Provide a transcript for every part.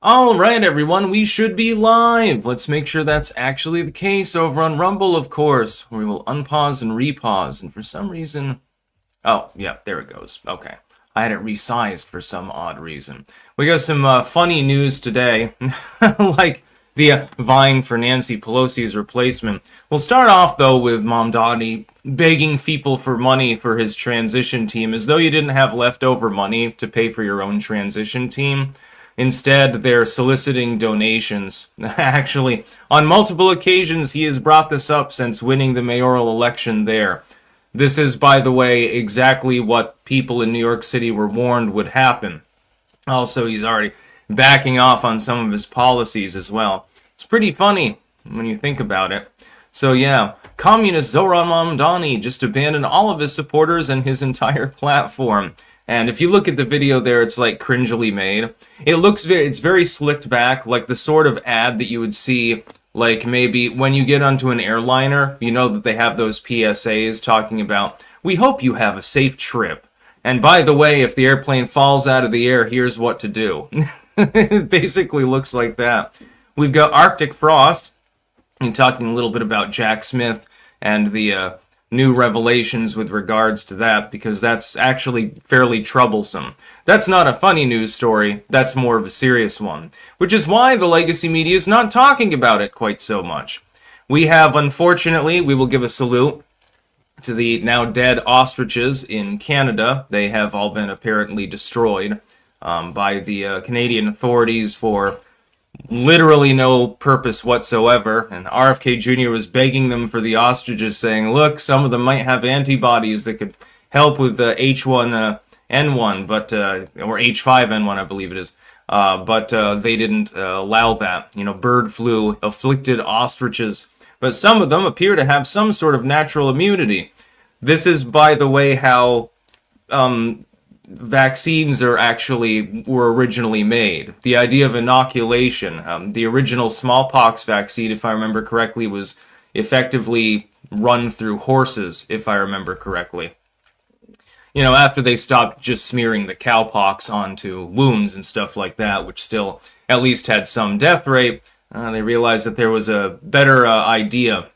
Alright everyone, we should be live! Let's make sure that's actually the case over on Rumble, of course, where we will unpause and repause, and for some reason... Oh, yeah, there it goes. Okay. I had it resized for some odd reason. We got some funny news today, like the vying for Nancy Pelosi's replacement. We'll start off, though, with Mamdani begging people for money for his transition team, as though you didn't have leftover money to pay for your own transition team. Instead, they're soliciting donations. Actually, on multiple occasions, he has brought this up since winning the mayoral election there. This is, by the way, exactly what people in New York City were warned would happen. Also, he's already backing off on some of his policies as well. It's pretty funny when you think about it. So yeah, communist Zoran Mamdani just abandoned all of his supporters and his entire platform. And if you look at the video there, it's like cringily made. It's very slicked back, like the sort of ad that you would see, like maybe when you get onto an airliner, you know that they have those PSAs talking about, we hope you have a safe trip. And by the way, if the airplane falls out of the air, here's what to do. It basically looks like that. We've got Arctic Frost, and talking a little bit about Jack Smith and the new revelations with regards to that, because that's actually fairly troublesome. That's not a funny news story, that's more of a serious one, which is why the legacy media is not talking about it quite so much. We have, unfortunately, we will give a salute to the now dead Ostriches in Canada. They have all been apparently destroyed by the Canadian authorities for literally no purpose whatsoever, and RFK Jr. was begging them for the ostriches, saying, look, some of them might have antibodies that could help with the H1N1, but or H5N1, I believe it is, but they didn't allow that. You know, bird flu afflicted ostriches, but some of them appear to have some sort of natural immunity. This is, by the way, how vaccines were originally made. The idea of inoculation, the original smallpox vaccine, if I remember correctly, was effectively run through horses, if I remember correctly. You know, after they stopped just smearing the cowpox onto wounds and stuff like that, which still at least had some death rate, they realized that there was a better idea.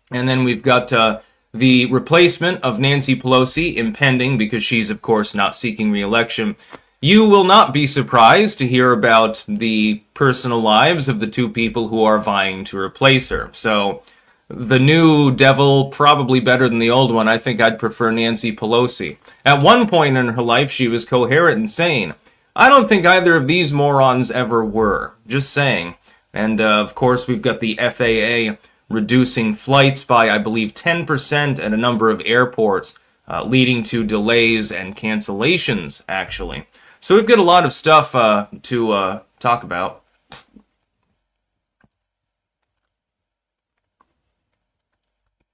And then we've got the replacement of Nancy Pelosi impending, because she's, of course, not seeking re-election. You will not be surprised to hear about the personal lives of the two people who are vying to replace her. So, the new devil, probably better than the old one. I think I'd prefer Nancy Pelosi. At one point in her life, she was coherent and sane. I don't think either of these morons ever were. Just saying. And, of course, we've got the FAA reducing flights by, I believe, 10% at a number of airports, leading to delays and cancellations, actually. So we've got a lot of stuff to talk about.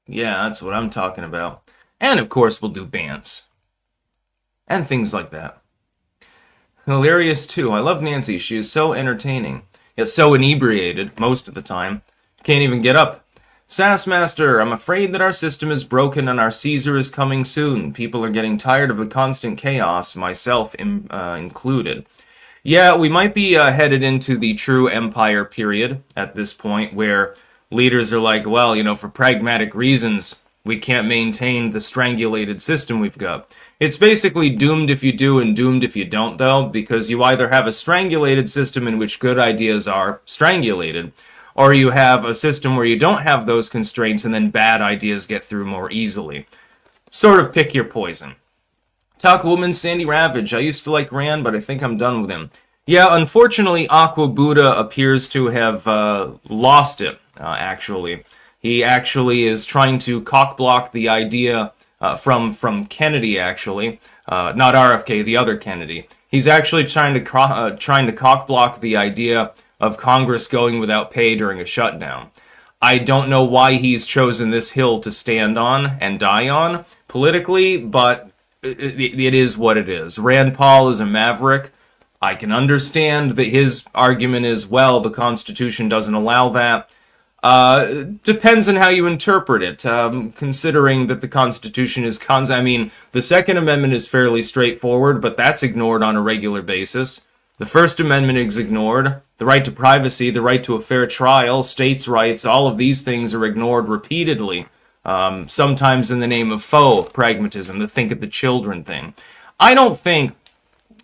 Yeah, that's what I'm talking about. And, of course, we'll do bans. And things like that. Hilarious, too. I love Nancy. She is so entertaining. Yet so inebriated, most of the time. Can't even get up. Sassmaster, I'm afraid that our system is broken and our Caesar is coming soon. People are getting tired of the constant chaos, myself included. Yeah, we might be headed into the true empire period at this point, where leaders are like, well, you know, for pragmatic reasons, we can't maintain the strangulated system we've got. It's basically doomed if you do and doomed if you don't, though, because you either have a strangulated system in which good ideas are strangulated, or you have a system where you don't have those constraints and then bad ideas get through more easily. Sort of pick your poison. Talk Woman Sandy Ravage. I used to like Rand, but I think I'm done with him. Yeah, unfortunately, Aqua Buddha appears to have lost it, actually. He actually is trying to cockblock the idea from Kennedy, actually. Not RFK, the other Kennedy. He's actually trying to cockblock the idea of Congress going without pay during a shutdown. I don't know why he's chosen this hill to stand on and die on politically, but it is what it is. Rand Paul is a maverick. I can understand that his argument is, well, the Constitution doesn't allow that. Depends on how you interpret it, considering that the Constitution is I mean, the Second Amendment is fairly straightforward, but that's ignored on a regular basis. The First Amendment is ignored. The right to privacy, the right to a fair trial, states' rights, all of these things are ignored repeatedly, sometimes in the name of faux pragmatism, the think of the children thing. I don't think,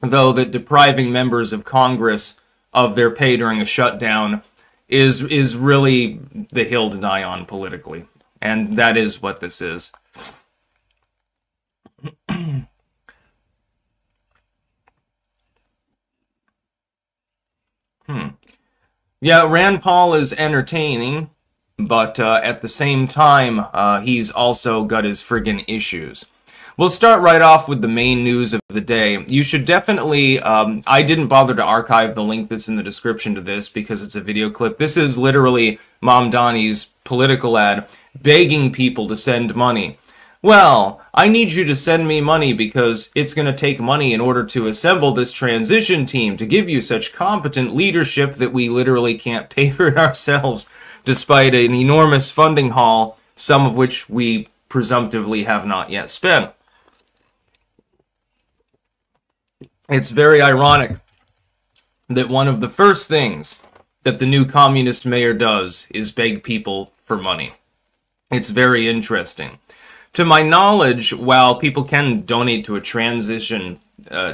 though, that depriving members of Congress of their pay during a shutdown is really the hill to die on politically. And that is what this is. Yeah, Rand Paul is entertaining, but at the same time, he's also got his friggin' issues. We'll start right off with the main news of the day. You should definitely, I didn't bother to archive the link that's in the description to this because it's a video clip. This is literally Mamdani's political ad begging people to send money. Well, I need you to send me money because it's going to take money in order to assemble this transition team to give you such competent leadership that we literally can't pay for it ourselves, despite an enormous funding haul, some of which we presumptively have not yet spent. It's very ironic that one of the first things that the new communist mayor does is beg people for money. It's very interesting. To my knowledge, while people can donate to a transition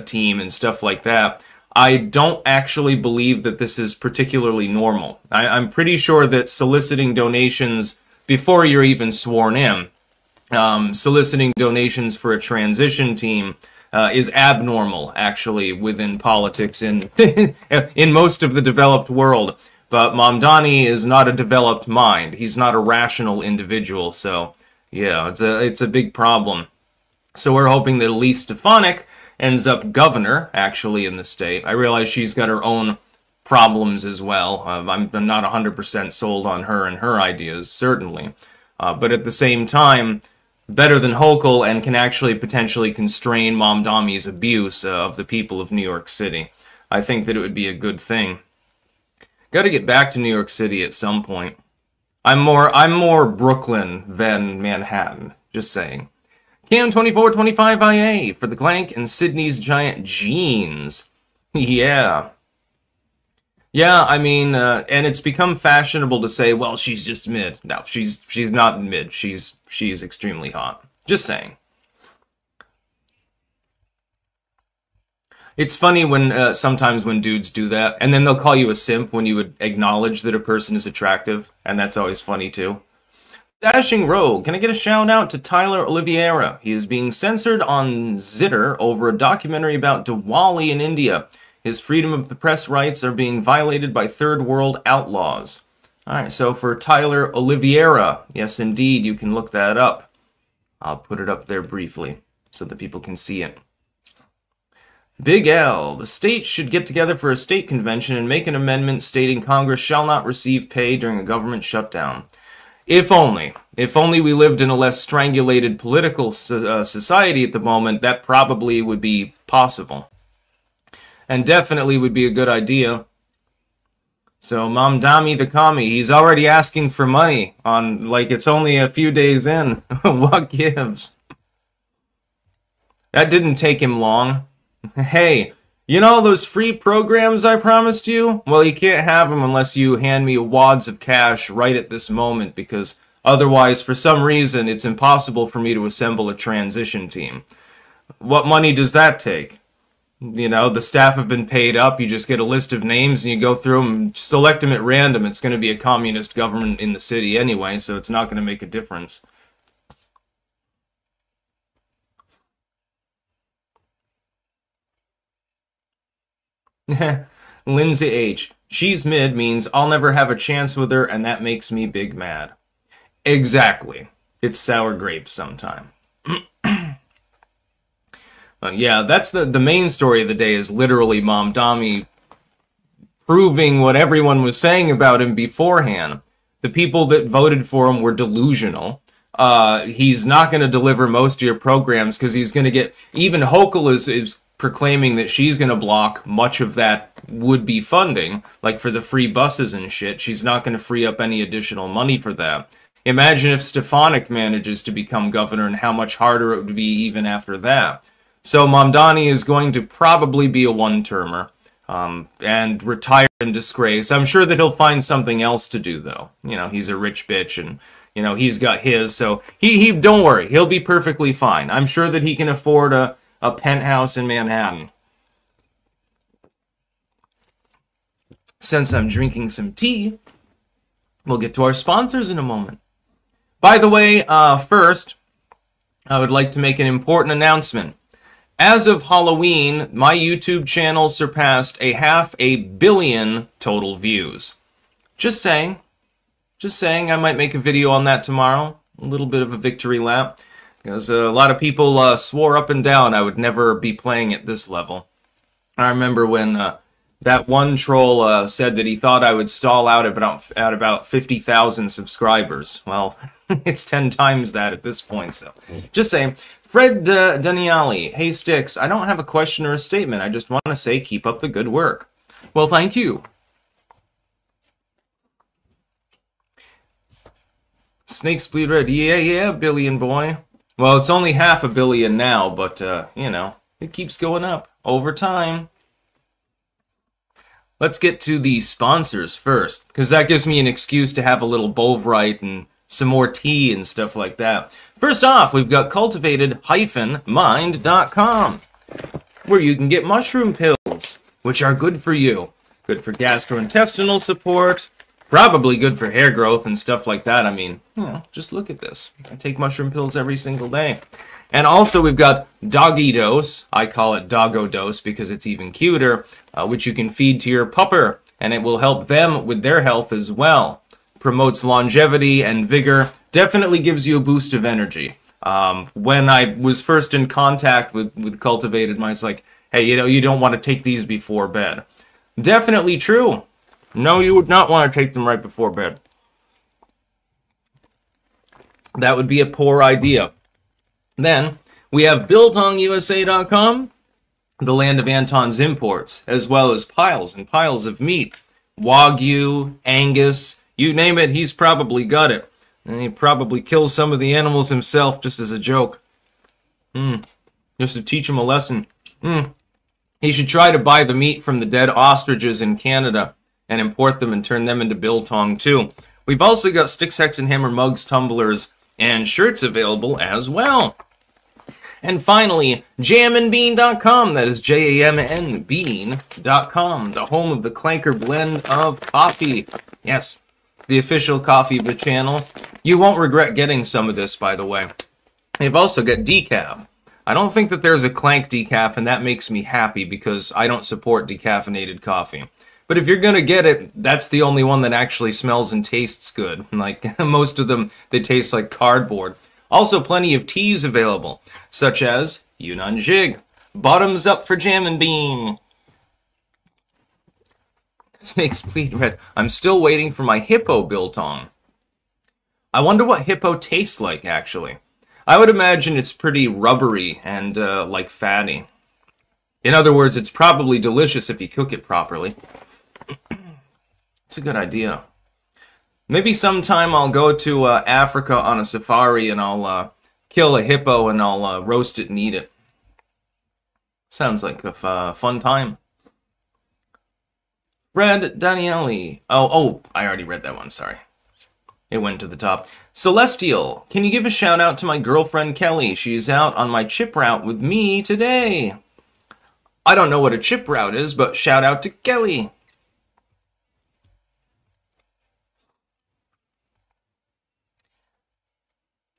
team and stuff like that, I don't actually believe that this is particularly normal. I'm pretty sure that soliciting donations before you're even sworn in, soliciting donations for a transition team is abnormal, actually, within politics in in most of the developed world. But Mamdani is not a developed mind. He's not a rational individual, so yeah, it's a big problem. So we're hoping that Elise Stefanik ends up governor, actually, in the state. I realize she's got her own problems as well. I'm not 100% sold on her and her ideas, certainly. But at the same time, better than Hochul and can actually potentially constrain Mamdani's abuse of the people of New York City. I think that it would be a good thing. Got to get back to New York City at some point. I'm more Brooklyn than Manhattan, just saying. Cam 2425IA for the Clank and Sydney's Giant Jeans. Yeah. Yeah, I mean, and it's become fashionable to say, well, she's just mid. No, she's not mid. She's extremely hot. Just saying. It's funny when sometimes when dudes do that, and then they'll call you a simp when you would acknowledge that a person is attractive, and that's always funny too. Dashing Rogue, can I get a shout out to Tyler Oliveira? He is being censored on Zitter over a documentary about Diwali in India. His freedom of the press rights are being violated by third world outlaws. Alright, so for Tyler Oliveira, yes indeed, you can look that up. I'll put it up there briefly so that people can see it. Big L, the state should get together for a state convention and make an amendment stating Congress shall not receive pay during a government shutdown. If only we lived in a less strangulated political society at the moment, that probably would be possible. And definitely would be a good idea. So Mamdani the commie, he's already asking for money on, like, it's only a few days in. What gives? That didn't take him long. Hey, you know those free programs I promised you? Well, you can't have them unless you hand me wads of cash right at this moment, because otherwise, for some reason, it's impossible for me to assemble a transition team. What money does that take? You know, the staff have been paid up, you just get a list of names and you go through them and select them at random. It's going to be a communist government in the city anyway, so it's not going to make a difference. Lindsay H. She's mid means I'll never have a chance with her, and that makes me big mad. Exactly. It's sour grapes sometime. Yeah, that's the main story of the day is literally Mamdani proving what everyone was saying about him beforehand. The people that voted for him were delusional. He's not going to deliver most of your programs because he's going to get... Even Hochul is proclaiming that she's going to block much of that would-be funding, like for the free buses and shit. She's not going to free up any additional money for that. Imagine if Stefanik manages to become governor and how much harder it would be even after that. So Mamdani is going to probably be a one-termer. and retire in disgrace. I'm sure that he'll find something else to do, though. You know, he's a rich bitch, and, you know, he's got his, so he don't worry, he'll be perfectly fine. I'm sure that he can afford a penthouse in Manhattan. Since I'm drinking some tea, we'll get to our sponsors in a moment. By the way, first, I would like to make an important announcement. As of Halloween, my YouTube channel surpassed 500 million total views. Just saying. Just saying, I might make a video on that tomorrow. A little bit of a victory lap. Because a lot of people swore up and down I would never be playing at this level. I remember when that one troll said that he thought I would stall out at about 50,000 subscribers. Well, it's 10 times that at this point, so just saying. Fred Daniali, hey Sticks, I don't have a question or a statement. I just want to say keep up the good work. Well, thank you. Snakes bleed red. Yeah, billion boy. Well, it's only 500 million now, but, you know, it keeps going up over time. Let's get to the sponsors first, because that gives me an excuse to have a little Bovrite and some more tea and stuff like that. First off, we've got cultivated-mind.com, where you can get mushroom pills, which are good for you. Good for gastrointestinal support, probably good for hair growth and stuff like that. I mean, you know, just look at this. I take mushroom pills every single day. And also we've got Doggy Dose. I call it Doggo Dose because it's even cuter, which you can feed to your pupper, and it will help them with their health as well. Promotes longevity and vigor. Definitely gives you a boost of energy. When I was first in contact with Cultivated Mind, it's like, hey, you know, you don't want to take these before bed. Definitely true. No, you would not want to take them right before bed. That would be a poor idea. Then, we have BiltongUSA.com, the land of Anton's imports, as well as piles and piles of meat. Wagyu, Angus, you name it, he's probably got it. And he probably kills some of the animals himself just as a joke. Just to teach him a lesson. He should try to buy the meat from the dead ostriches in Canada and import them and turn them into biltong too. We've also got Sticks, Hex, and Hammer mugs, tumblers, and shirts available as well. And finally, jamandbean.com. That is Jamn Bean.com, the home of the Clanker blend of coffee. Yes, the official coffee of the channel. You won't regret getting some of this, by the way. They've also got decaf. I don't think that there's a Clank decaf, and that makes me happy because I don't support decaffeinated coffee. But if you're going to get it, that's the only one that actually smells and tastes good. Like, most of them, they taste like cardboard. Also, plenty of teas available, such as Yunnan Jig. Bottoms up for Jam and Bean. Snakes bleed red. I'm still waiting for my hippo biltong. I wonder what hippo tastes like, actually. I would imagine it's pretty rubbery and, like, fatty. In other words, it's probably delicious if you cook it properly. It's a good idea. Maybe sometime I'll go to Africa on a safari and I'll kill a hippo and I'll roast it and eat it. Sounds like a fun time. Fred Danieli. Oh, I already read that one, sorry. It went to the top. Celestial, can you give a shout out to my girlfriend Kelly? She's out on my chip route with me today. I don't know what a chip route is, but shout out to Kelly.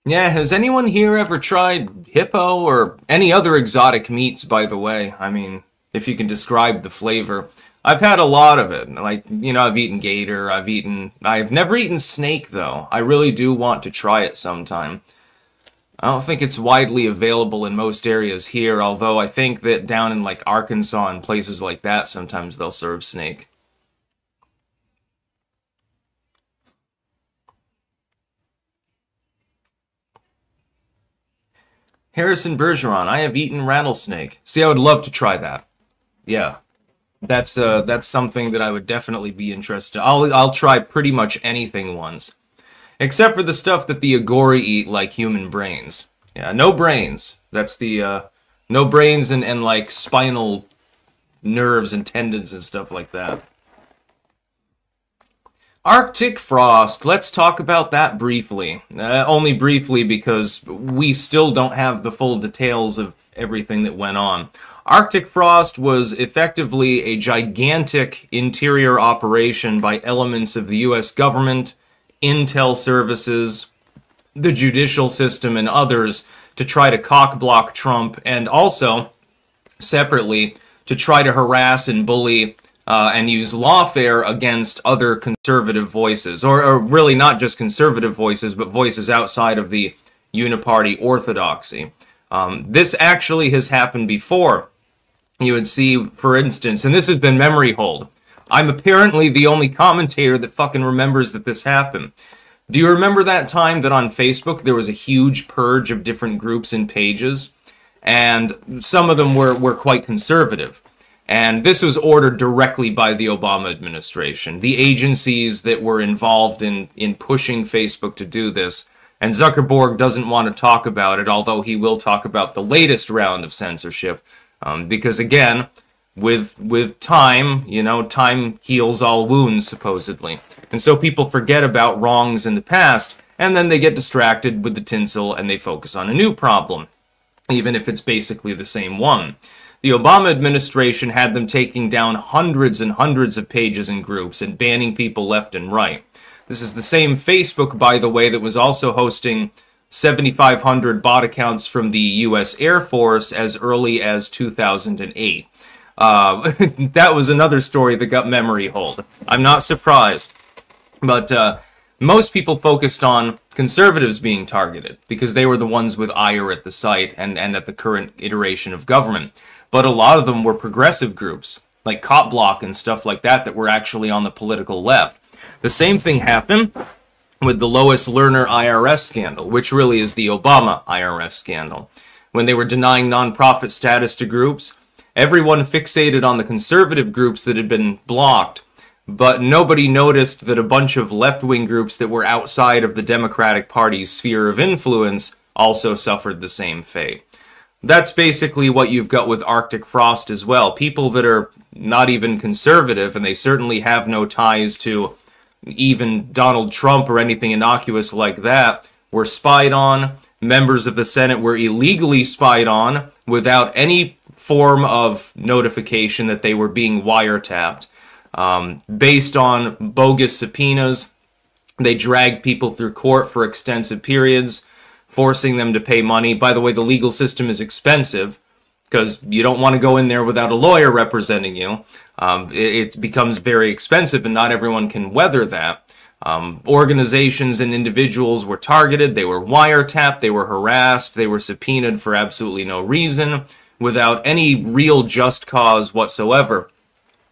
Yeah, has anyone here ever tried hippo or any other exotic meats, by the way? I mean, if you can describe the flavor. I've had a lot of it. Like, you know, I've eaten gator, I've never eaten snake, though. I really do want to try it sometime. I don't think it's widely available in most areas here, although I think that down in, like, Arkansas and places like that, sometimes they'll serve snake. Harrison Bergeron, I have eaten rattlesnake. See, I would love to try that. Yeah. That's something that I would definitely be interested in. I'll try pretty much anything once. Except for the stuff that the Agori eat, like human brains. Yeah, no brains. That's the, no brains and like, spinal nerves and tendons and stuff like that. Arctic frost. Let's talk about that briefly. Only briefly because we still don't have the full details of everything that went on. Arctic frost was effectively a gigantic interior operation by elements of the U.S. government, intel services, the judicial system, and others to try to cock-block Trump, and also, separately, to try to harass and bully and use lawfare against other conservative voices, or really not just conservative voices, but voices outside of the uniparty orthodoxy. This actually has happened before. You would see, for instance, and this has been memory hold. I'm apparently the only commentator that fucking remembers that this happened. Do you remember that time that on Facebook there was a huge purge of different groups and pages? And some of them were quite conservative. And this was ordered directly by the Obama administration. The agencies that were involved in pushing Facebook to do this. And Zuckerberg doesn't want to talk about it, although he will talk about the latest round of censorship. Because again, with time, you know, time heals all wounds, supposedly. And so people forget about wrongs in the past, and then they get distracted with the tinsel and they focus on a new problem, even if it's basically the same one. The Obama administration had them taking down hundreds and hundreds of pages and groups and banning people left and right. This is the same Facebook, by the way, that was also hosting 7,500 bot accounts from the U.S. Air Force as early as 2008. That was another story that got memory hold. I'm not surprised. But most people focused on conservatives being targeted because they were the ones with ire at the site and at the current iteration of government. But a lot of them were progressive groups, like Cop Block and stuff like that, that were actually on the political left. The same thing happened with the Lois Lerner IRS scandal, which really is the Obama IRS scandal. When they were denying nonprofit status to groups, everyone fixated on the conservative groups that had been blocked, but nobody noticed that a bunch of left-wing groups that were outside of the Democratic Party's sphere of influence also suffered the same fate. That's basically what you've got with Arctic frost as well. People that are not even conservative, and they certainly have no ties to even Donald Trump or anything innocuous like that, were spied on. Members of the Senate were illegally spied on without any form of notification that they were being wiretapped. Based on bogus subpoenas, they dragged people through court for extensive periods, forcing them to pay money. By the way, the legal system is expensive because you don't want to go in there without a lawyer representing you. It becomes very expensive, and not everyone can weather that. Organizations and individuals were targeted, they were wiretapped, they were harassed, they were subpoenaed for absolutely no reason, without any real just cause whatsoever.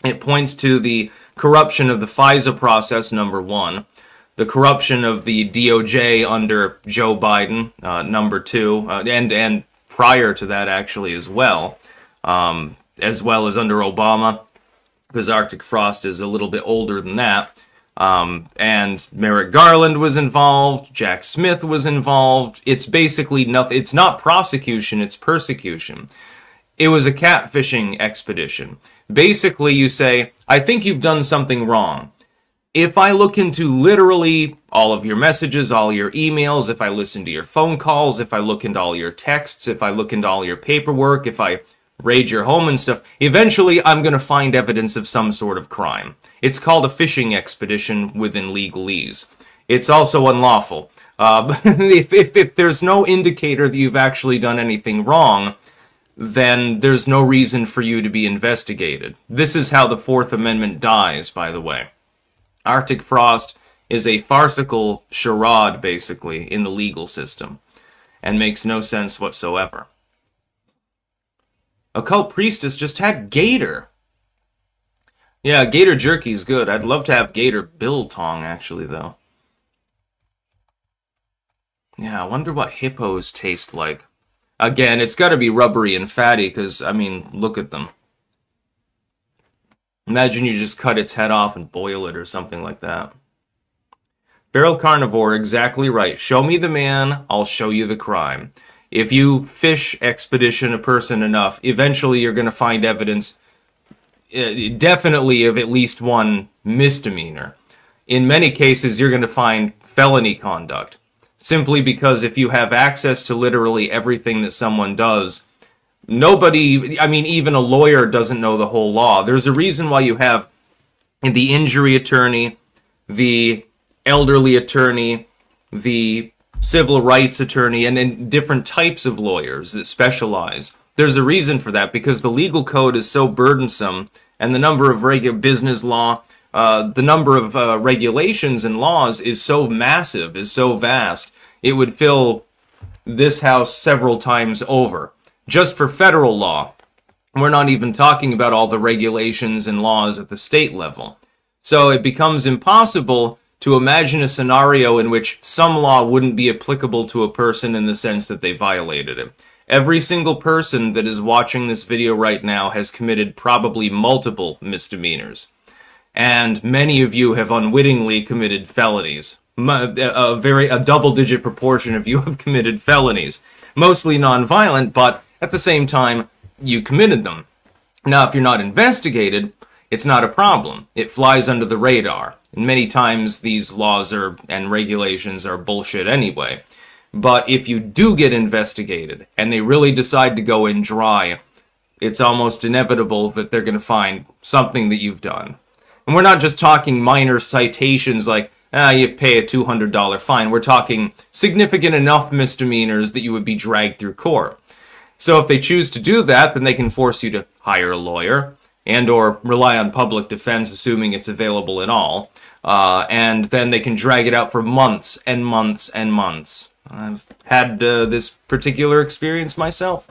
It points to the corruption of the FISA process, number one. The corruption of the DOJ under Joe Biden, number two, and prior to that actually as well as under Obama, because Arctic frost is a little bit older than that. And Merrick Garland was involved, Jack Smith was involved. It's basically nothing. It's not prosecution, it's persecution. It was a catfishing expedition. Basically, you say, I think you've done something wrong. If I look into literally all of your messages, all your emails, if I listen to your phone calls, if I look into all your texts, if I look into all your paperwork, if I raid your home and stuff, eventually I'm going to find evidence of some sort of crime. It's called a fishing expedition within legalese. It's also unlawful. If there's no indicator that you've actually done anything wrong, then there's no reason for you to be investigated. This is how the Fourth Amendment dies, by the way. Arctic frost is a farcical charade, basically, in the legal system, and makes no sense whatsoever. Occult Priestess just had Gator. Yeah, Gator jerky is good. I'd love to have Gator biltong, actually, though. Yeah, I wonder what hippos taste like. Again, it's got to be rubbery and fatty, because, I mean, look at them. Imagine you just cut its head off and boil it or something like that. Feral carnivore, exactly right. Show me the man, I'll show you the crime. If you fish expedition a person enough, eventually you're going to find evidence definitely of at least one misdemeanor. In many cases, you're going to find felony conduct, simply because if you have access to literally everything that someone does, nobody, I mean, even a lawyer doesn't know the whole law. There's a reason why you have the injury attorney, the elderly attorney, the civil rights attorney, and different types of lawyers that specialize. There's a reason for that, because the legal code is so burdensome, and the number of business law, the number of regulations and laws is so massive, is so vast, it would fill this house several times over. Just for federal law. We're not even talking about all the regulations and laws at the state level. So it becomes impossible to imagine a scenario in which some law wouldn't be applicable to a person in the sense that they violated it. Every single person that is watching this video right now has committed probably multiple misdemeanors. And many of you have unwittingly committed felonies. A double-digit proportion of you have committed felonies. Mostly non-violent, but at the same time, you committed them. Now, if you're not investigated, it's not a problem. It flies under the radar. And many times these laws and regulations are bullshit anyway. But if you do get investigated, and they really decide to go in dry, it's almost inevitable that they're going to find something that you've done. And we're not just talking minor citations like, you pay a $200 fine. We're talking significant enough misdemeanors that you would be dragged through court. So if they choose to do that, then they can force you to hire a lawyer and or rely on public defense, assuming it's available at all. And then they can drag it out for months and months and months. I've had this particular experience myself.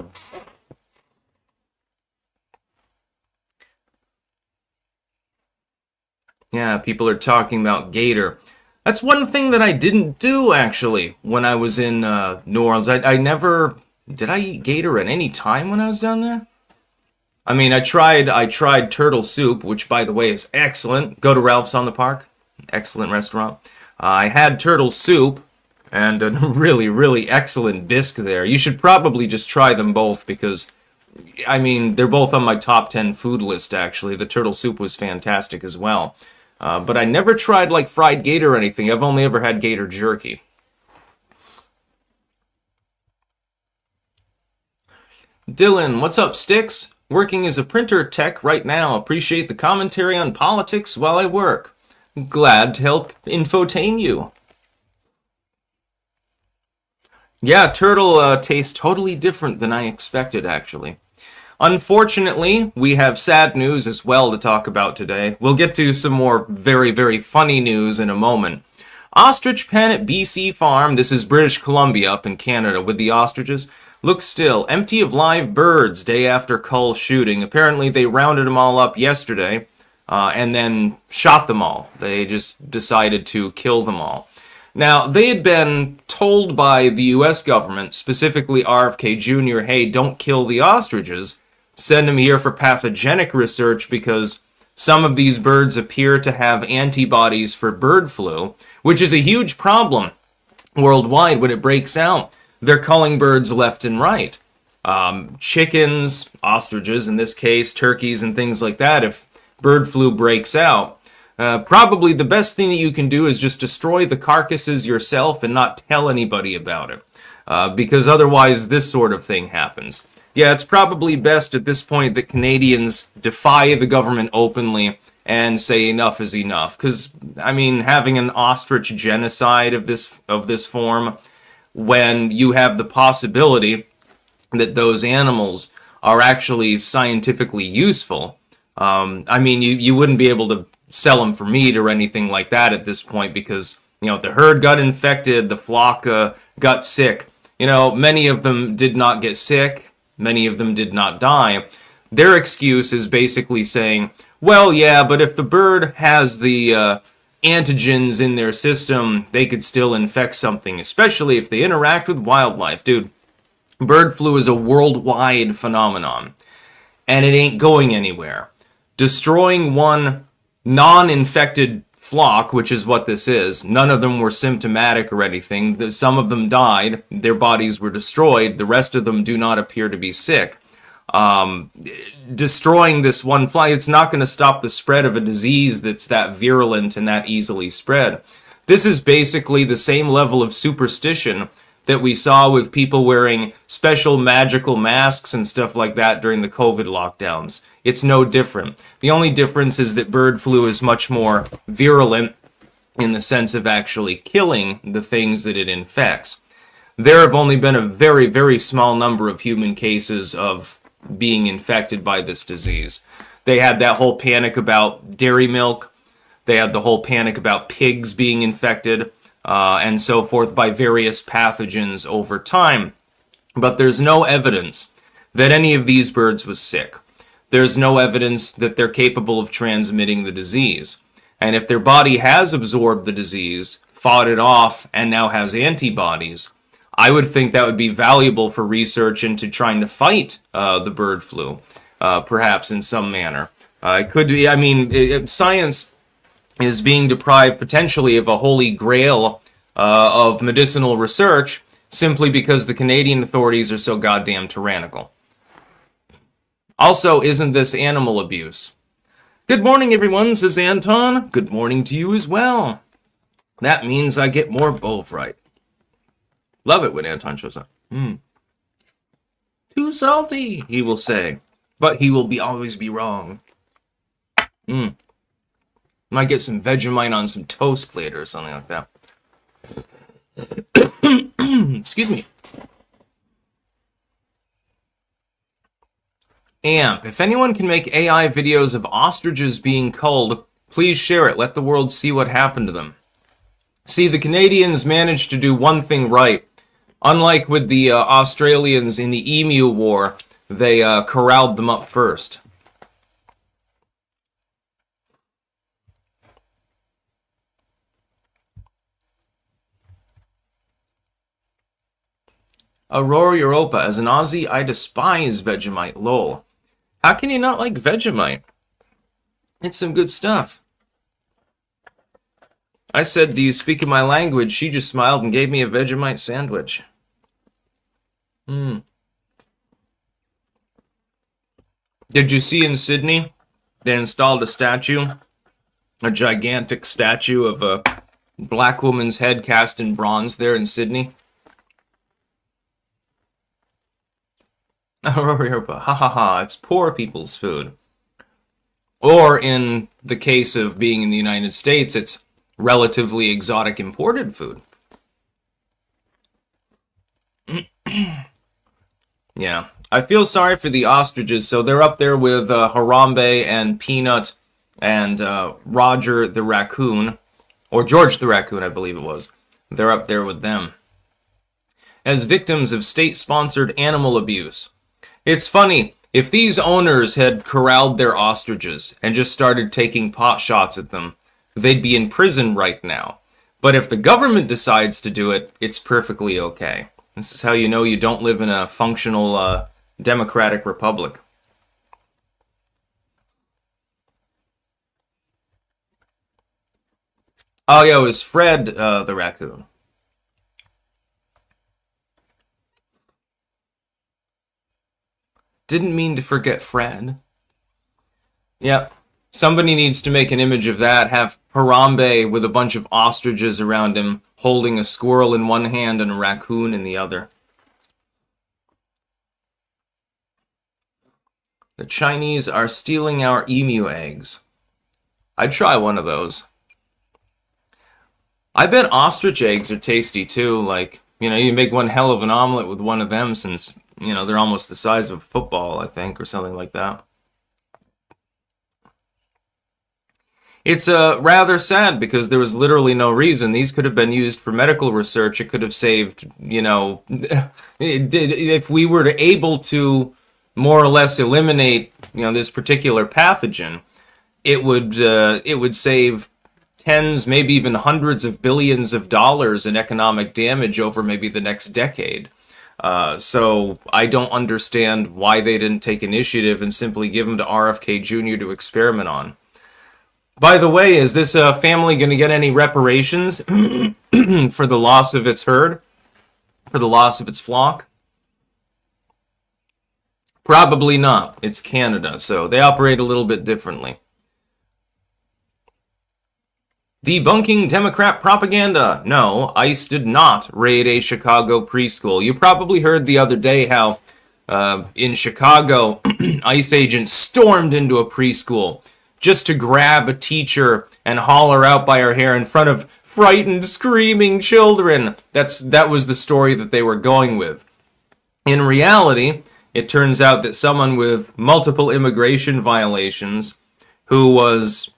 Yeah, people are talking about Gator. That's one thing that I didn't do, actually, when I was in New Orleans. I never... Did I eat gator at any time when I was down there? I mean, I tried turtle soup, which, by the way, is excellent. Go to Ralph's on the Park. Excellent restaurant. I had turtle soup and a really, really excellent bisque there. You should probably just try them both because, I mean, they're both on my top 10 food list, actually. The turtle soup was fantastic as well. But I never tried, like, fried gator or anything. I've only ever had gator jerky. Dylan, what's up, Sticks? Working as a printer tech right now. Appreciate the commentary on politics while I work. Glad to help infotain you. Yeah, turtle tastes totally different than I expected, actually. Unfortunately, we have sad news as well to talk about today. We'll get to some more very, very funny news in a moment. Ostrich pen at BC Farm, this is British Columbia up in Canada with the ostriches, looks still, empty of live birds day after cull shooting. Apparently they rounded them all up yesterday and then shot them all. They just decided to kill them all. Now, they had been told by the US government, specifically RFK Jr., hey, don't kill the ostriches. Send them here for pathogenic research because some of these birds appear to have antibodies for bird flu, which is a huge problem worldwide when it breaks out. They're culling birds left and right. Chickens, ostriches in this case, turkeys and things like that, if bird flu breaks out, probably the best thing that you can do is just destroy the carcasses yourself and not tell anybody about it. Because otherwise this sort of thing happens. Yeah, it's probably best at this point that Canadians defy the government openly and say enough is enough. Because, I mean, having an ostrich genocide of this form, when you have the possibility that those animals are actually scientifically useful, I mean, you wouldn't be able to sell them for meat or anything like that at this point because, you know, the herd got infected, the flock got sick. You know, many of them did not get sick, many of them did not die. Their excuse is basically saying, well, yeah, but if the bird has the antigens in their system, they could still infect something, especially if they interact with wildlife. Dude, bird flu is a worldwide phenomenon, and it ain't going anywhere. Destroying one non-infected flock, which is what this is, none of them were symptomatic or anything. Some of them died, their bodies were destroyed, the rest of them do not appear to be sick. destroying this one fly, it's not going to stop the spread of a disease that's that virulent and that easily spread. This is basically the same level of superstition that we saw with people wearing special magical masks and stuff like that during the COVID lockdowns. It's no different. The only difference is that bird flu is much more virulent in the sense of actually killing the things that it infects. There have only been a very, very small number of human cases of being infected by this disease. They had that whole panic about dairy milk. They had the whole panic about pigs being infected, and so forth by various pathogens over time. But there's no evidence that any of these birds was sick. There's no evidence that they're capable of transmitting the disease. And if their body has absorbed the disease, fought it off, and now has antibodies, I would think that would be valuable for research into trying to fight the bird flu, perhaps in some manner. It could be, I mean, science is being deprived potentially of a holy grail of medicinal research simply because the Canadian authorities are so goddamn tyrannical. Also, isn't this animal abuse? Good morning, everyone, says Anton. Good morning to you as well. That means I get more bove right. Love it when Anton shows up. Too salty, he will say. But he will always be wrong. Might get some Vegemite on some toast later or something like that. Excuse me. Amp, if anyone can make AI videos of ostriches being culled, please share it. Let the world see what happened to them. See, the Canadians managed to do one thing right. Unlike with the Australians in the Emu War, they corralled them up first. Aurora Europa, as an Aussie, I despise Vegemite, lol. How can you not like Vegemite? It's some good stuff. I said, do you speak in my language? She just smiled and gave me a Vegemite sandwich. Did you see in Sydney, they installed a statue, a gigantic statue of a black woman's head cast in bronze there in Sydney? Ha ha ha, it's poor people's food. Or in the case of being in the United States, it's relatively exotic imported food. Yeah, I feel sorry for the ostriches. So they're up there with Harambe and Peanut and Roger the raccoon, or George the raccoon, I believe it was. They're up there with them as victims of state-sponsored animal abuse. It's funny, if these owners had corralled their ostriches and just started taking pot shots at them, they'd be in prison right now. But if the government decides to do it, it's perfectly okay. This is how you know you don't live in a functional democratic republic. Oh yeah, it was Fred the raccoon. Didn't mean to forget Fred. Yep. Somebody needs to make an image of that, have Harambe with a bunch of ostriches around him, holding a squirrel in one hand and a raccoon in the other. The Chinese are stealing our emu eggs. I'd try one of those. I bet ostrich eggs are tasty too, like, you know, you make one hell of an omelet with one of them since, you know, they're almost the size of a football, I think, or something like that. It's rather sad because there was literally no reason. These could have been used for medical research. It could have saved, you know, if we were able to more or less eliminate, you know, this particular pathogen, it would save tens, maybe even hundreds of billions of dollars in economic damage over maybe the next decade. So I don't understand why they didn't take initiative and simply give them to RFK Jr. to experiment on. By the way, is this family going to get any reparations for the loss of its herd? For the loss of its flock? Probably not. It's Canada, so they operate a little bit differently. Debunking Democrat propaganda. No, ICE did not raid a Chicago preschool. You probably heard the other day how in Chicago, ICE agents stormed into a preschool just to grab a teacher and haul her out by her hair in front of frightened, screaming children. That was the story that they were going with. In reality, it turns out that someone with multiple immigration violations who was,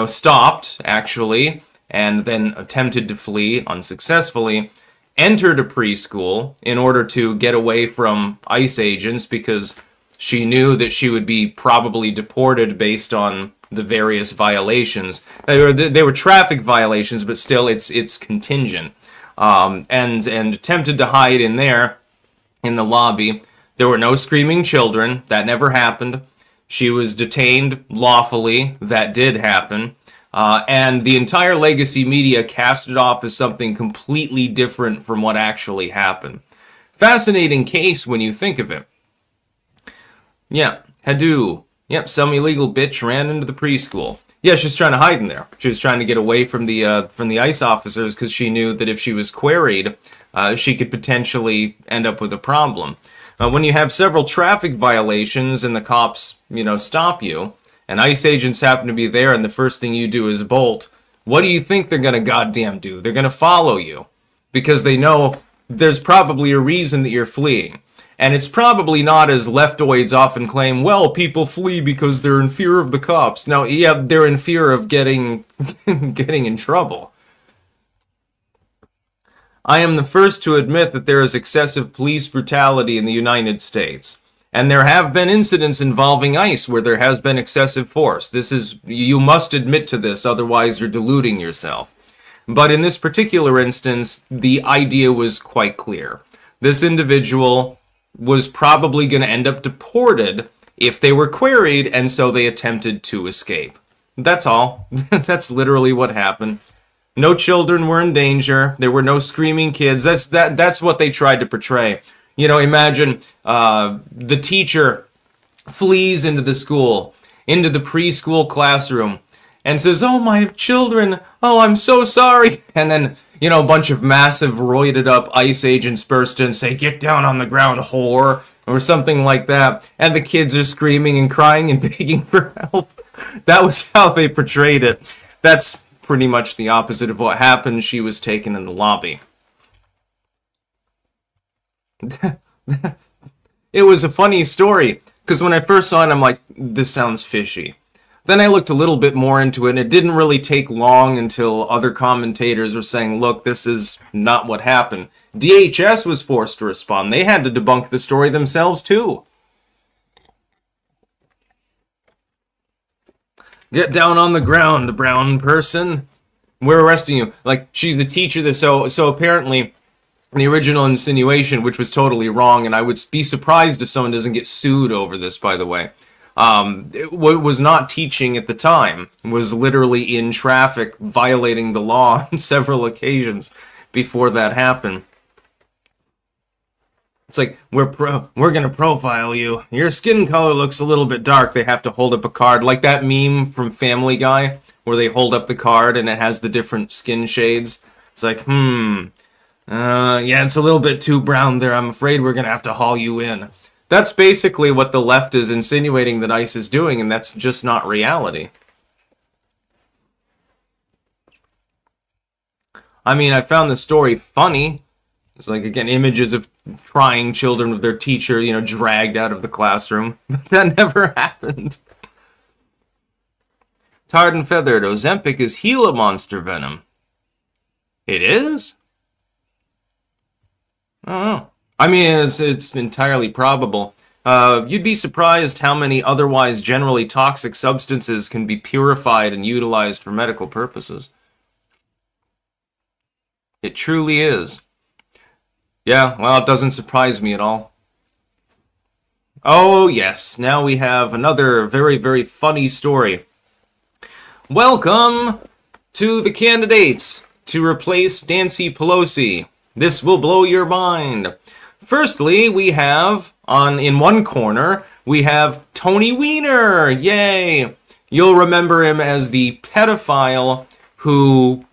stopped, actually, and then attempted to flee unsuccessfully, entered a preschool in order to get away from ICE agents because she knew that she would be probably deported based on the various violations. They were traffic violations, but still it's contingent. And attempted to hide in there in the lobby. There were no screaming children. That never happened. She was detained lawfully. That did happen. And the entire legacy media cast it off as something completely different from what actually happened. Fascinating case when you think of it. Yeah, Hadou. Yep, some illegal bitch ran into the preschool. Yeah, she's trying to hide in there. She was trying to get away from the ICE officers because she knew that if she was queried, she could potentially end up with a problem. When you have several traffic violations and the cops, stop you, and ICE agents happen to be there and the first thing you do is bolt, what do you think they're going to goddamn do? They're going to follow you because they know there's probably a reason that you're fleeing. And it's probably not as leftoids often claim, well, people flee because they're in fear of the cops. No, yeah, they're in fear of getting in trouble. I am the first to admit that there is excessive police brutality in the United States. And there have been incidents involving ICE where there has been excessive force. You must admit to this, otherwise you're deluding yourself. But in this particular instance, the idea was quite clear. This individual was probably going to end up deported if they were queried, and so they attempted to escape. That's all. That's literally what happened. No children were in danger. There were no screaming kids. That's what they tried to portray. Imagine the teacher flees into the school, into the preschool classroom, and says, "Oh, my children, oh, I'm so sorry." And then, a bunch of massive, roided up ICE agents burst in and say, "Get down on the ground, whore," or something like that. And the kids are screaming and crying and begging for help. That was how they portrayed it. That's pretty much the opposite of what happened. She was taken in the lobby. It was a funny story, because when I first saw it, I'm like, this sounds fishy. Then I looked a little bit more into it, and it didn't really take long until other commentators were saying, look, this is not what happened. DHS was forced to respond. They had to debunk the story themselves, too. Get down on the ground, brown person. We're arresting you. Like, she's the teacher. So apparently, the original insinuation, which was totally wrong, and I would be surprised if someone doesn't get sued over this, by the way, was not teaching at the time, was literally in traffic, violating the law on several occasions before that happened. It's like, we're gonna profile you. Your skin color looks a little bit dark. They have to hold up a card, like that meme from Family Guy, where they hold up the card and it has the different skin shades. It's like, yeah, it's a little bit too brown there. I'm afraid we're gonna have to haul you in. That's basically what the left is insinuating that ICE is doing, and that's just not reality. I mean, I found the story funny. It's like, again, images of crying children with their teacher, dragged out of the classroom. That never happened. Tarred and Feathered, Ozempic is Gila monster venom. It is? I don't know. I mean, it's entirely probable. You'd be surprised how many otherwise generally toxic substances can be purified and utilized for medical purposes. It truly is. Yeah, well, it doesn't surprise me at all. Oh, yes. Now we have another very, very funny story. Welcome to the candidates to replace Nancy Pelosi. This will blow your mind. Firstly, we have, in one corner, we have Tony Weiner. Yay! You'll remember him as the pedophile who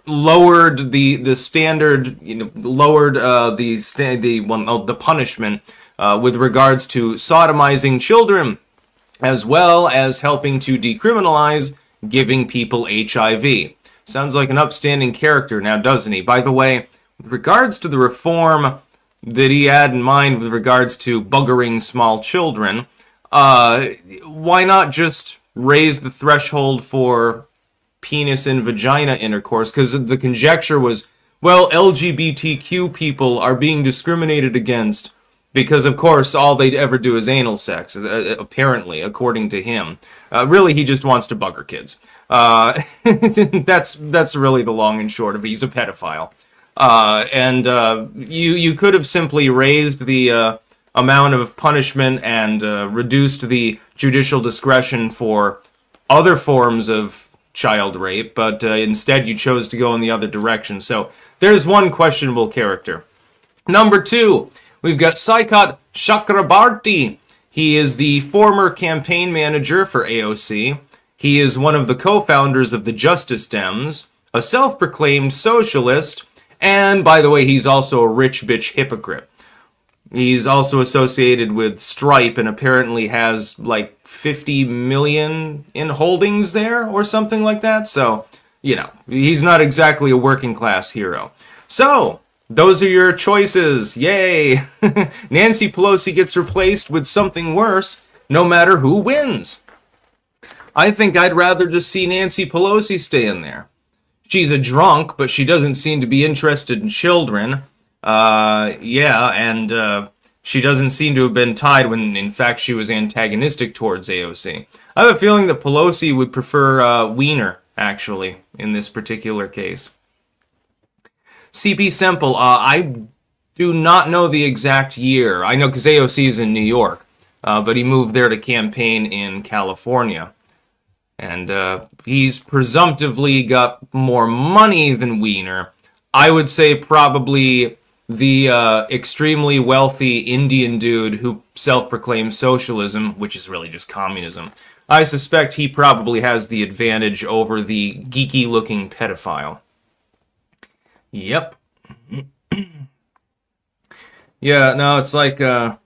lowered the standard, lowered the punishment with regards to sodomizing children, as well as helping to decriminalize giving people HIV. Sounds like an upstanding character now, doesn't he? By the way, with regards to the reform that he had in mind with regards to buggering small children, why not just raise the threshold for penis and vagina intercourse? Because the conjecture was, well, LGBTQ people are being discriminated against because, of course, all they'd ever do is anal sex, apparently, according to him. Really, he just wants to bugger kids. That's really the long and short of it. He's a pedophile. You could have simply raised the amount of punishment and reduced the judicial discretion for other forms of child rape, but instead you chose to go in the other direction. So there's one questionable character. Number 2, we've got Saikat Chakrabarti. He is the former campaign manager for AOC. He is one of the co-founders of the Justice Dems, a self-proclaimed socialist, and, by the way, he's also a rich bitch hypocrite. He's also associated with Stripe and apparently has, like, 50 million in holdings there or something like that. So, he's not exactly a working class hero. So, those are your choices. Yay! Nancy Pelosi gets replaced with something worse, no matter who wins. I think I'd rather just see Nancy Pelosi stay in there. She's a drunk, but she doesn't seem to be interested in children. She doesn't seem to have been tied when, in fact, she was antagonistic towards AOC. I have a feeling that Pelosi would prefer Weiner, actually, in this particular case. CP Semple, I do not know the exact year. I know because AOC is in New York, but he moved there to campaign in California. And he's presumptively got more money than Weiner. I would say probably the extremely wealthy Indian dude who self-proclaims socialism, which is really just communism. I suspect he probably has the advantage over the geeky-looking pedophile. Yep. Yeah, no, it's like, that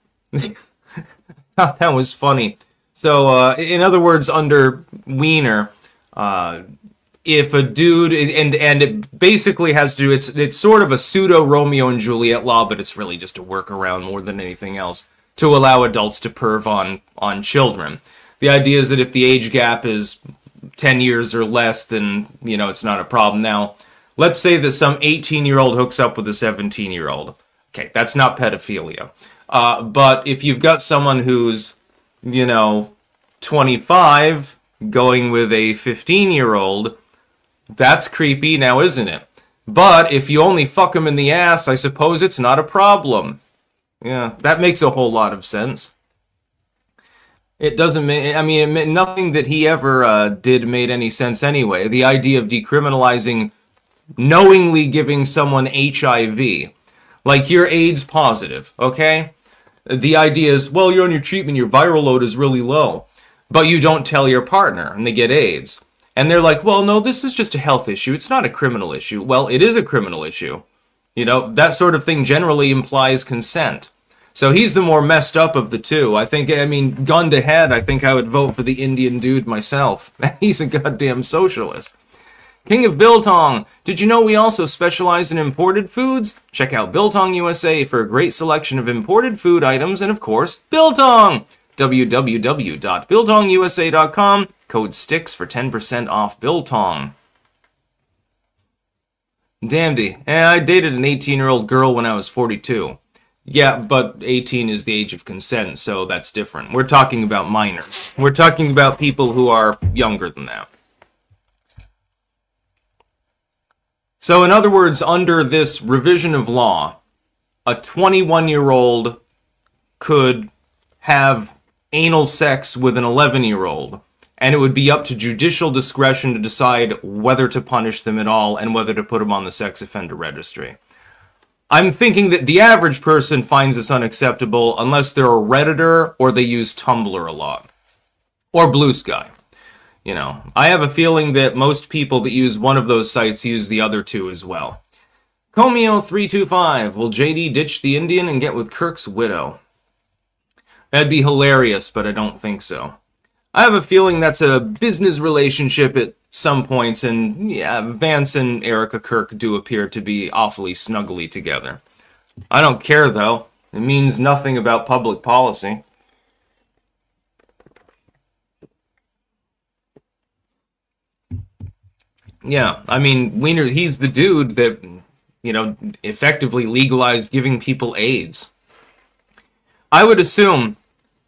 was funny. So, in other words, under Weiner, if a dude, and it basically has to do, it's sort of a pseudo Romeo and Juliet law, but it's really just a workaround more than anything else, to allow adults to perv on children. The idea is that if the age gap is 10 years or less, then, it's not a problem. Now, let's say that some 18-year-old hooks up with a 17-year-old. Okay, that's not pedophilia. But if you've got someone who's 25 going with a 15-year-old, that's creepy now, isn't it? But if you only fuck them in the ass, I suppose it's not a problem. Yeah, that makes a whole lot of sense. It doesn't make, nothing that he ever did made any sense anyway. The idea of decriminalizing knowingly giving someone HIV. Like, you're AIDS positive, okay? The idea is, well, you're on your treatment, your viral load is really low. But you don't tell your partner, and they get AIDS. And they're like, well, no, this is just a health issue. It's not a criminal issue. Well, it is a criminal issue. That sort of thing generally implies consent. So he's the more messed up of the two. Gun to head, I think I would vote for the Indian dude myself. He's a goddamn socialist. King of Biltong, did you know we also specialize in imported foods? Check out Biltong USA for a great selection of imported food items and, of course, Biltong! www.biltongusa.com, code STICKS for 10% off Biltong. Damnedy, I dated an 18-year-old girl when I was 42. Yeah, but 18 is the age of consent, so that's different. We're talking about minors. We're talking about people who are younger than that. So, in other words, under this revision of law, a 21-year-old could have anal sex with an 11-year-old, and it would be up to judicial discretion to decide whether to punish them at all and whether to put them on the sex offender registry. I'm thinking that the average person finds this unacceptable unless they're a Redditor or they use Tumblr a lot. Or Blue Sky. You know, I have a feeling that most people that use one of those sites use the other two as well. Comeo325, will JD ditch the Indian and get with Kirk's widow? That'd be hilarious, but I don't think so. I have a feeling that's a business relationship at some points, and yeah, Vance and Erica Kirk do appear to be awfully snuggly together. I don't care, though. It means nothing about public policy. Yeah, I mean, Wiener, he's the dude that, you know, effectively legalized giving people AIDS. I would assume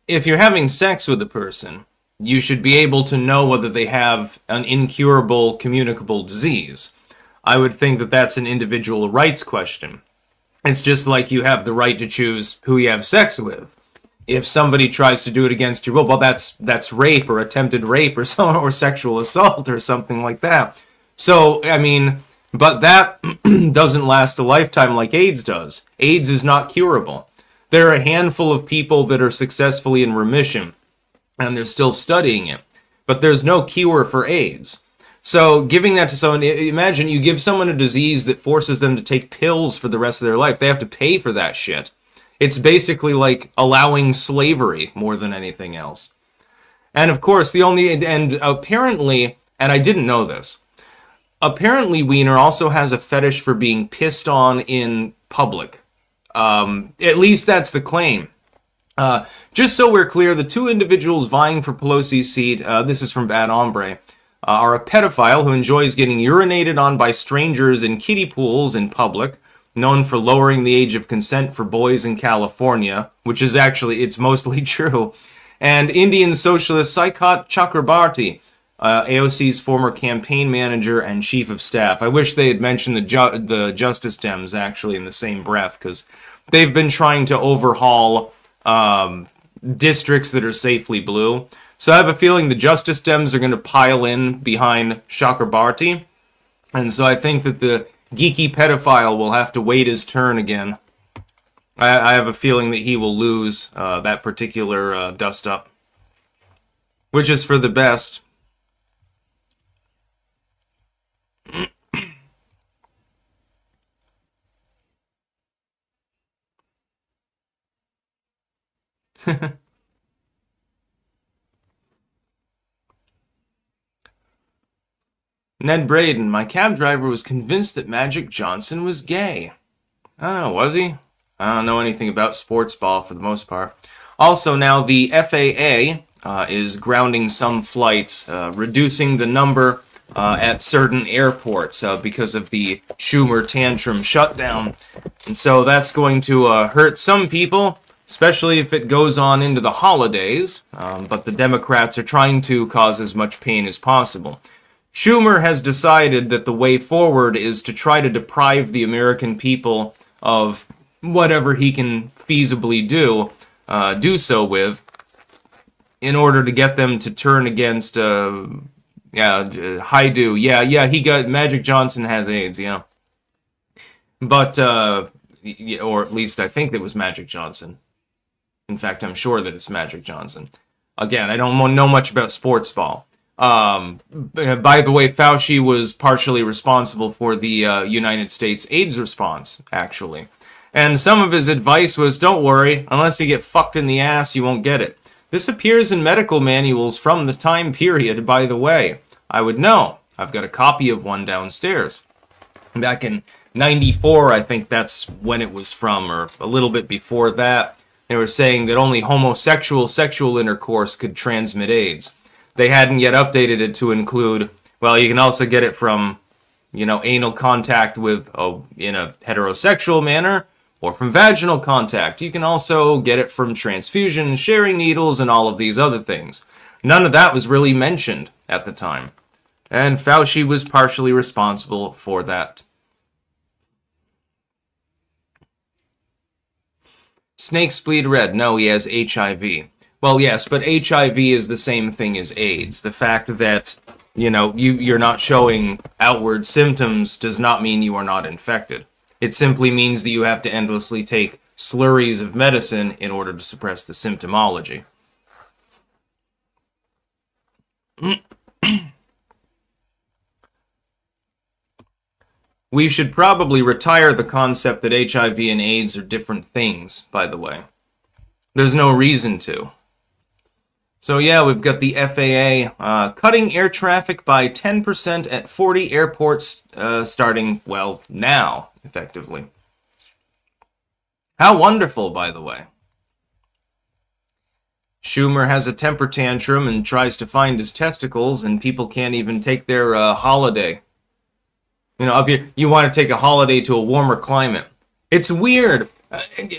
if you're having sex with a person, you should be able to know whether they have an incurable, communicable disease. I would think that that's an individual rights question. It's just like you have the right to choose who you have sex with. If somebody tries to do it against your will, well, that's rape or attempted rape or or sexual assault or something like that. So, I mean, but that doesn't last a lifetime like AIDS does. AIDS is not curable. There are a handful of people that are successfully in remission, and they're still studying it. But there's no cure for AIDS. So giving that to someone, imagine you give someone a disease that forces them to take pills for the rest of their life. They have to pay for that shit. It's basically like allowing slavery more than anything else. And of course, and apparently, and I didn't know this, apparently Wiener also has a fetish for being pissed on in public. At least that's the claim. Just so we're clear, the two individuals vying for Pelosi's seat, this is from Bad Hombre, are a pedophile who enjoys getting urinated on by strangers in kiddie pools in public, known for lowering the age of consent for boys in California, which is actually, it's mostly true, and Indian socialist Saikat Chakrabarti, AOC's former campaign manager and chief of staff. I wish they had mentioned the Justice Dems, actually, in the same breath, because they've been trying to overhaul districts that are safely blue. So I have a feeling the Justice Dems are going to pile in behind Chakrabarti, and so I think that the geeky pedophile will have to wait his turn again. I have a feeling that he will lose that particular dust-up, which is for the best. Ned Braden, my cab driver was convinced that Magic Johnson was gay. Oh, was he? I don't know anything about sports ball for the most part. Also, now the FAA is grounding some flights, reducing the number at certain airports because of the Schumer tantrum shutdown. And so that's going to hurt some people, especially if it goes on into the holidays. But the Democrats are trying to cause as much pain as possible. Schumer has decided that the way forward is to try to deprive the American people of whatever he can feasibly do so with, in order to get them to turn against, Haidu. Yeah, he got, Magic Johnson has AIDS, yeah. But, or at least I think it was Magic Johnson. In fact, I'm sure that it's Magic Johnson. Again, I don't know much about sports ball. By the way, Fauci was partially responsible for the United States AIDS response, actually. And some of his advice was, don't worry, unless you get fucked in the ass, you won't get it. This appears in medical manuals from the time period, by the way. I would know. I've got a copy of one downstairs. Back in '94, I think that's when it was from, or a little bit before that. They were saying that only homosexual sexual intercourse could transmit AIDS. They hadn't yet updated it to include, well, you can also get it from, you know, anal contact with, in a heterosexual manner, or from vaginal contact. You can also get it from transfusion, sharing needles, and all of these other things. None of that was really mentioned at the time. And Fauci was partially responsible for that. Snakes bleed red. No, he has HIV. Well, yes, but HIV is the same thing as AIDS. The fact that, you know, you're not showing outward symptoms does not mean you are not infected. It simply means that you have to endlessly take slurries of medicine in order to suppress the symptomology. We should probably retire the concept that HIV and AIDS are different things, by the way. There's no reason to. So yeah, we've got the FAA cutting air traffic by 10% at 40 airports starting, well, now, effectively. How wonderful, by the way. Schumer has a temper tantrum and tries to find his testicles, and people can't even take their holiday. You know, up here, you want to take a holiday to a warmer climate. It's weird.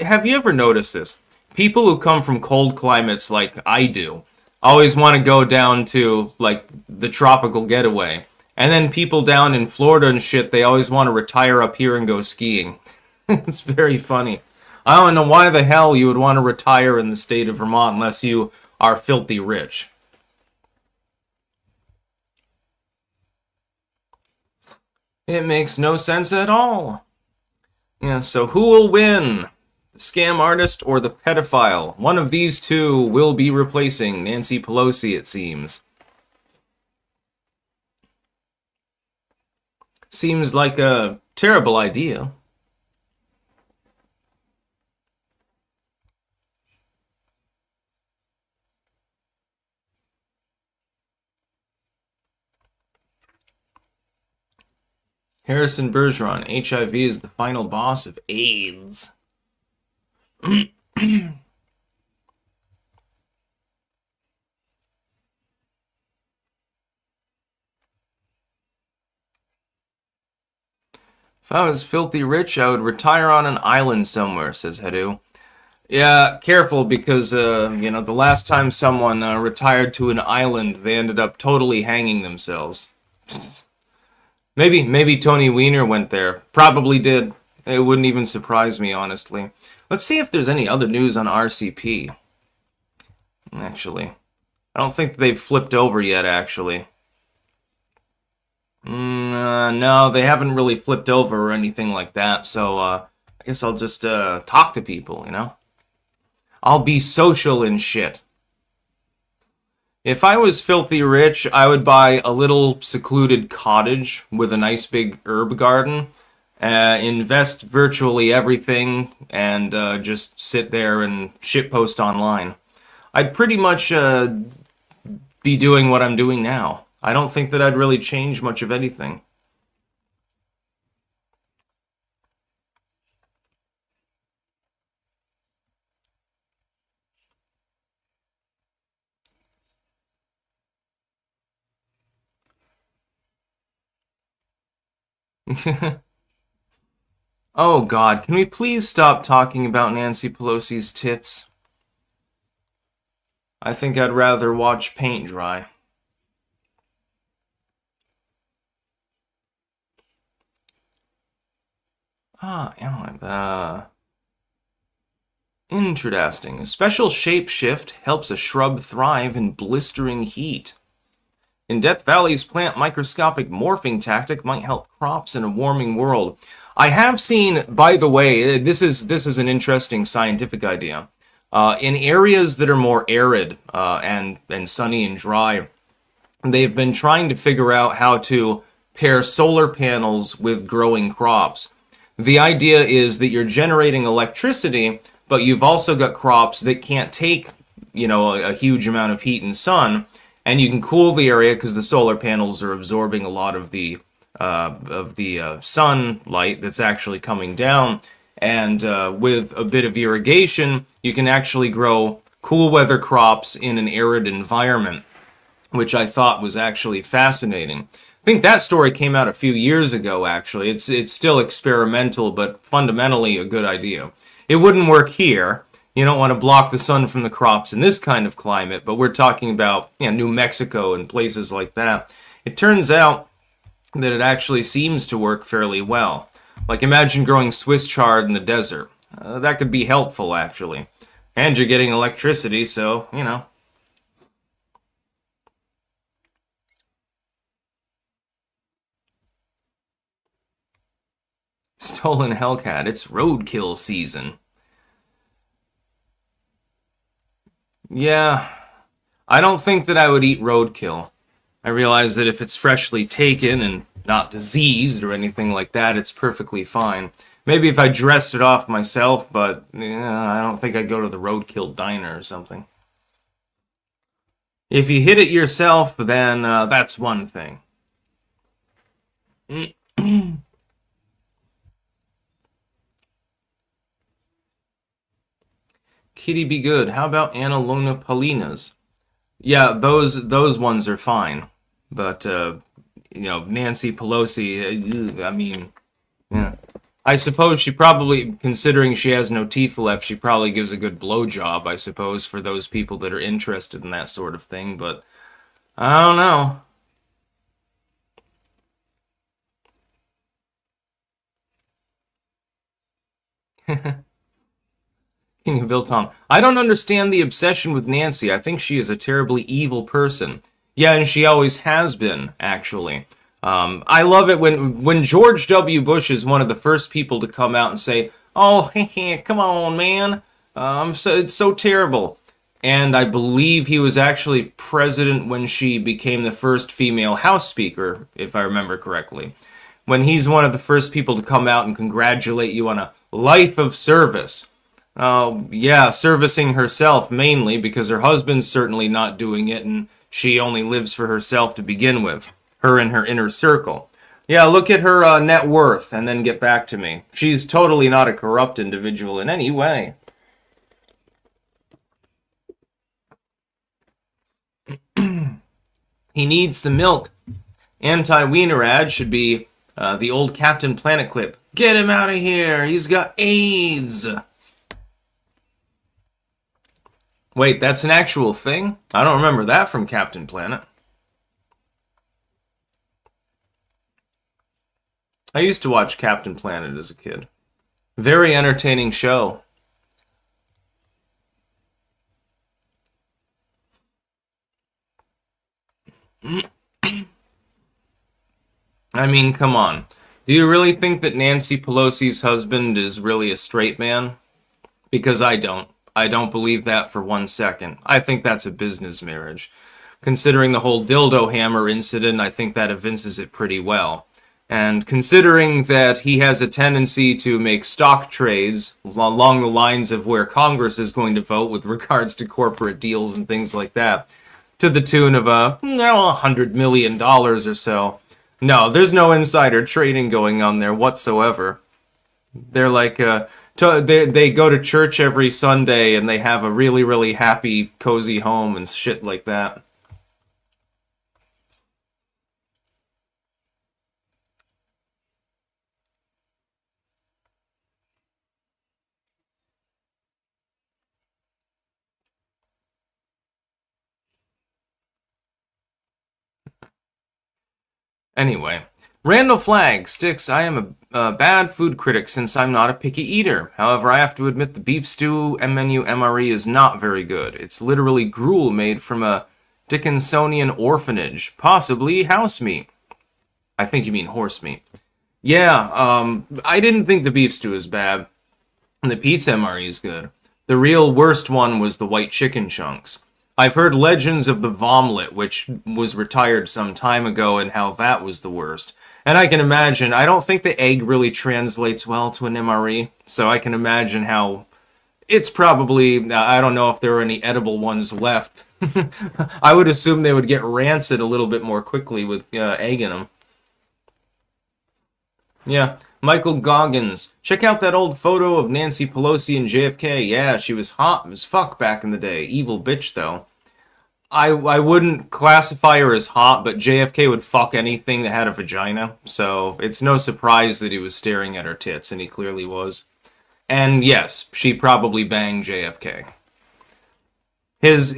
Have you ever noticed this? People who come from cold climates like I do always want to go down to, like, the tropical getaway. And then people down in Florida and shit, they always want to retire up here and go skiing. It's very funny. I don't know why the hell you would want to retire in the state of Vermont unless you are filthy rich. It makes no sense at all. Yeah, so who will win? The scam artist or the pedophile? One of these two will be replacing Nancy Pelosi, it seems. Seems like a terrible idea. Harrison Bergeron, HIV is the final boss of AIDS. If I was filthy rich, I would retire on an island somewhere, says Hedu. Yeah, careful, because, you know, the last time someone retired to an island, they ended up totally hanging themselves. Maybe Tony Weiner went there. Probably did. It wouldn't even surprise me, honestly. Let's see if there's any other news on RCP. Actually, I don't think they've flipped over yet, actually. No, they haven't really flipped over or anything like that, so I guess I'll just talk to people, you know? I'll be social and shit. If I was filthy rich, I would buy a little secluded cottage with a nice big herb garden, invest virtually everything, and just sit there and shitpost online. I'd pretty much be doing what I'm doing now. I don't think that I'd really change much of anything. Oh God, can we please stop talking about Nancy Pelosi's tits? I think I'd rather watch paint dry. Interesting. A special shapeshift helps a shrub thrive in blistering heat. In Death Valley's plant microscopic morphing tactic might help crops in a warming world. I have seen, by the way, this is an interesting scientific idea. In areas that are more arid and sunny and dry, they've been trying to figure out how to pair solar panels with growing crops. The idea is that you're generating electricity, but you've also got crops that can't take, you know, a huge amount of heat and sun, and you can cool the area because the solar panels are absorbing a lot of the sunlight that's actually coming down, and with a bit of irrigation, you can actually grow cool weather crops in an arid environment, which I thought was actually fascinating. I think that story came out a few years ago, actually. It's still experimental, but fundamentally a good idea. It wouldn't work here. You don't want to block the sun from the crops in this kind of climate, but we're talking about, you know, New Mexico and places like that. It turns out that it actually seems to work fairly well. Like, imagine growing Swiss chard in the desert. That could be helpful, actually. And you're getting electricity, so, you know. Tolan Hellcat. It's roadkill season. Yeah, I don't think that I would eat roadkill. I realize that if it's freshly taken and not diseased or anything like that, it's perfectly fine. Maybe if I dressed it off myself, but yeah, I don't think I'd go to the roadkill diner or something. If you hit it yourself, then that's one thing. Kitty be good. How about Annalona Paulinas? Yeah, those ones are fine. But, Nancy Pelosi, I mean, yeah. I suppose she probably, considering she has no teeth left, she probably gives a good blowjob, I suppose, for those people that are interested in that sort of thing, but I don't know. King of Biltong. I don't understand the obsession with Nancy. I think she is a terribly evil person. Yeah, and she always has been, actually. I love it when George W. Bush is one of the first people to come out and say, "Oh, come on, man. It's so terrible." And I believe he was actually president when she became the first female House Speaker, if I remember correctly. When he's one of the first people to come out and congratulate you on a life of service. Oh, yeah, servicing herself mainly because her husband's certainly not doing it and she only lives for herself to begin with. Her and her inner circle. Yeah, look at her net worth and then get back to me. She's totally not a corrupt individual in any way. He needs the milk. Anti-Wiener ad should be the old Captain Planet clip. Get him out of here! He's got AIDS! Wait, that's an actual thing? I don't remember that from Captain Planet. I used to watch Captain Planet as a kid. Very entertaining show. I mean, come on. Do you really think that Nancy Pelosi's husband is really a straight man? Because I don't. I don't believe that for 1 second. I think that's a business marriage. Considering the whole dildo hammer incident, I think that evinces it pretty well. And considering that he has a tendency to make stock trades along the lines of where Congress is going to vote with regards to corporate deals and things like that, to the tune of $100 million or so. No, there's no insider trading going on there whatsoever. They're like, they go to church every Sunday and they have a really, really happy, cozy home and shit like that. Anyway, Randall Flagg sticks, I am a bad food critic since I'm not a picky eater. However, I have to admit the beef stew menu MRE is not very good. It's literally gruel made from a Dickinsonian orphanage, possibly house meat. I think you mean horse meat. Yeah, I didn't think the beef stew was bad. And the pizza MRE is good. The real worst one was the white chicken chunks. I've heard legends of the Vomlet, which was retired some time ago, and how that was the worst. And I can imagine, I don't think the egg really translates well to an MRE, so I can imagine how it's probably, I don't know if there are any edible ones left. I would assume they would get rancid a little bit more quickly with egg in them. Yeah. Michael Goggins. Check out that old photo of Nancy Pelosi and JFK. Yeah, she was hot as fuck back in the day. Evil bitch, though. I wouldn't classify her as hot, but JFK would fuck anything that had a vagina, so it's no surprise that he was staring at her tits, and he clearly was. And yes, she probably banged JFK. His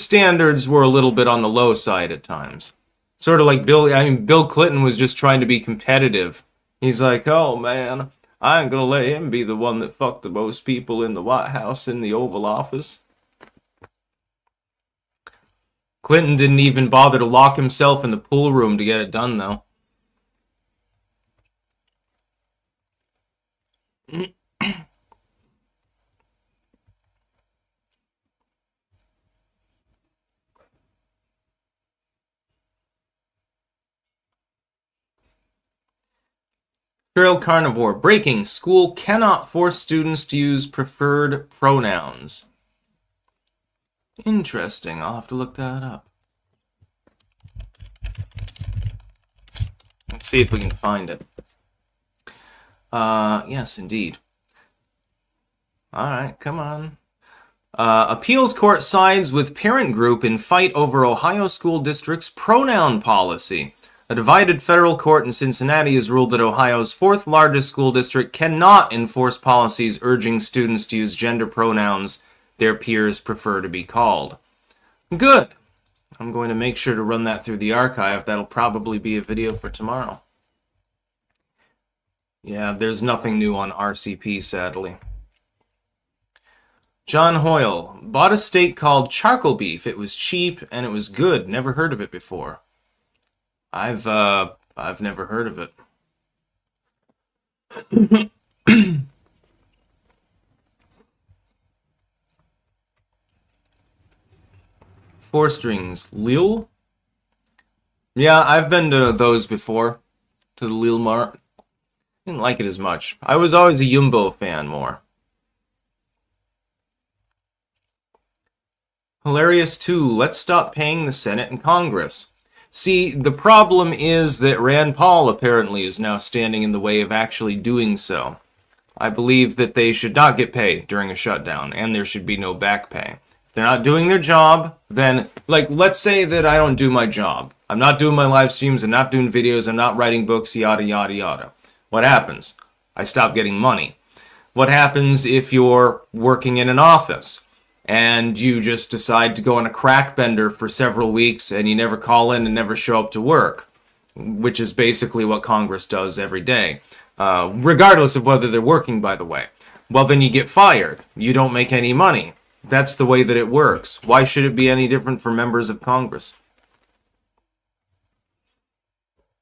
standards were a little bit on the low side at times. Sort of like Bill Clinton was just trying to be competitive. He's like, oh man, I ain't gonna let him be the one that fucked the most people in the White House in the Oval Office. Clinton didn't even bother to lock himself in the pool room to get it done, though. Feral Carnivore. Breaking. School cannot force students to use preferred pronouns. Interesting. I'll have to look that up. Let's see if we can find it. Yes, indeed. Alright, come on. Appeals court sides with parent group in fight over Ohio school district's pronoun policy. A divided federal court in Cincinnati has ruled that Ohio's fourth largest school district cannot enforce policies urging students to use gender pronouns their peers prefer to be called. Good. I'm going to make sure to run that through the archive. That'll probably be a video for tomorrow. Yeah, there's nothing new on RCP, sadly. John Hoyle. Bought a steak called charcoal beef. It was cheap and it was good. Never heard of it before. I've never heard of it. Four strings. Lille? Yeah, I've been to those before. To the Lille Mart. Didn't like it as much. I was always a Jumbo fan more. Hilarious 2. Let's stop paying the Senate and Congress. See, the problem is that Rand Paul apparently is now standing in the way of actually doing so. I believe that they should not get paid during a shutdown, and there should be no back pay. If they're not doing their job, then, like, let's say that I don't do my job. I'm not doing my live streams, I'm not doing videos, I'm not writing books, yada, yada, yada. What happens? I stop getting money. What happens if you're working in an office and you just decide to go on a crack bender for several weeks and you never call in and never show up to work, which is basically what Congress does every day, regardless of whether they're working, by the way. Well, then you get fired. You don't make any money. That's the way that it works. Why should it be any different for members of Congress?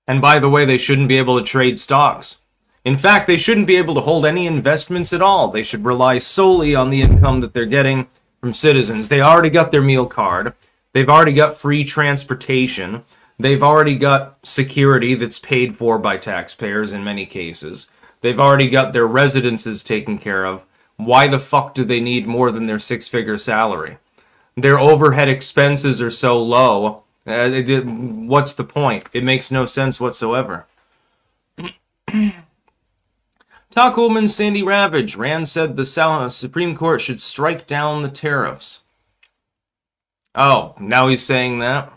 And by the way, they shouldn't be able to trade stocks. In fact, they shouldn't be able to hold any investments at all. They should rely solely on the income that they're getting from citizens. They already got their meal card. They've already got free transportation. They've already got security that's paid for by taxpayers in many cases. They've already got their residences taken care of. Why the fuck do they need more than their six-figure salary? Their overhead expenses are so low. What's the point? It makes no sense whatsoever. Talk Woman Sandy Ravage. Rand said the Supreme Court should strike down the tariffs. Oh, now he's saying that?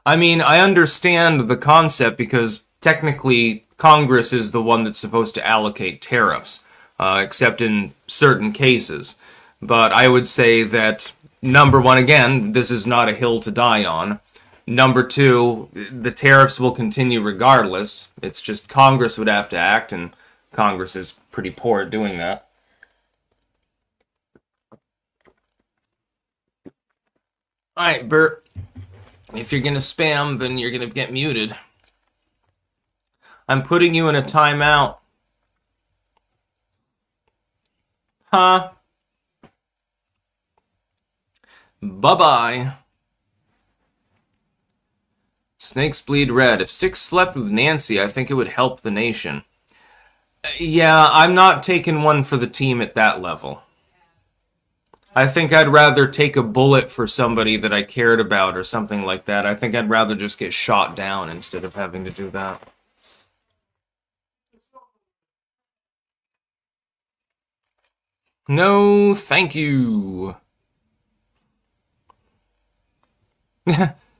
I mean, I understand the concept because technically Congress is the one that's supposed to allocate tariffs, except in certain cases. But I would say that, number one, again, this is not a hill to die on. Number two, the tariffs will continue regardless. It's just Congress would have to act, and Congress is pretty poor at doing that. Alright, Bert. If you're gonna spam, then you're gonna get muted. I'm putting you in a timeout. Huh? Bye-bye. Snakes bleed red. If Styx slept with Nancy, I think it would help the nation. Yeah, I'm not taking one for the team at that level. I think I'd rather take a bullet for somebody that I cared about or something like that. I think I'd rather just get shot down instead of having to do that. No, thank you.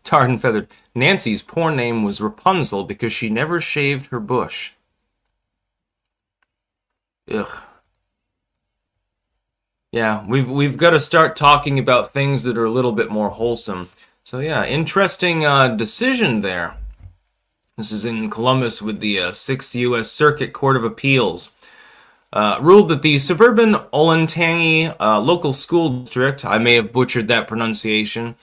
Tarred and feathered. Nancy's poor name was Rapunzel because she never shaved her bush. Ugh. Yeah, we've got to start talking about things that are a little bit more wholesome. So yeah, interesting decision there. This is in Columbus with the 6th U.S. Circuit Court of Appeals. Ruled that the suburban Olentangy local school district, I may have butchered that pronunciation,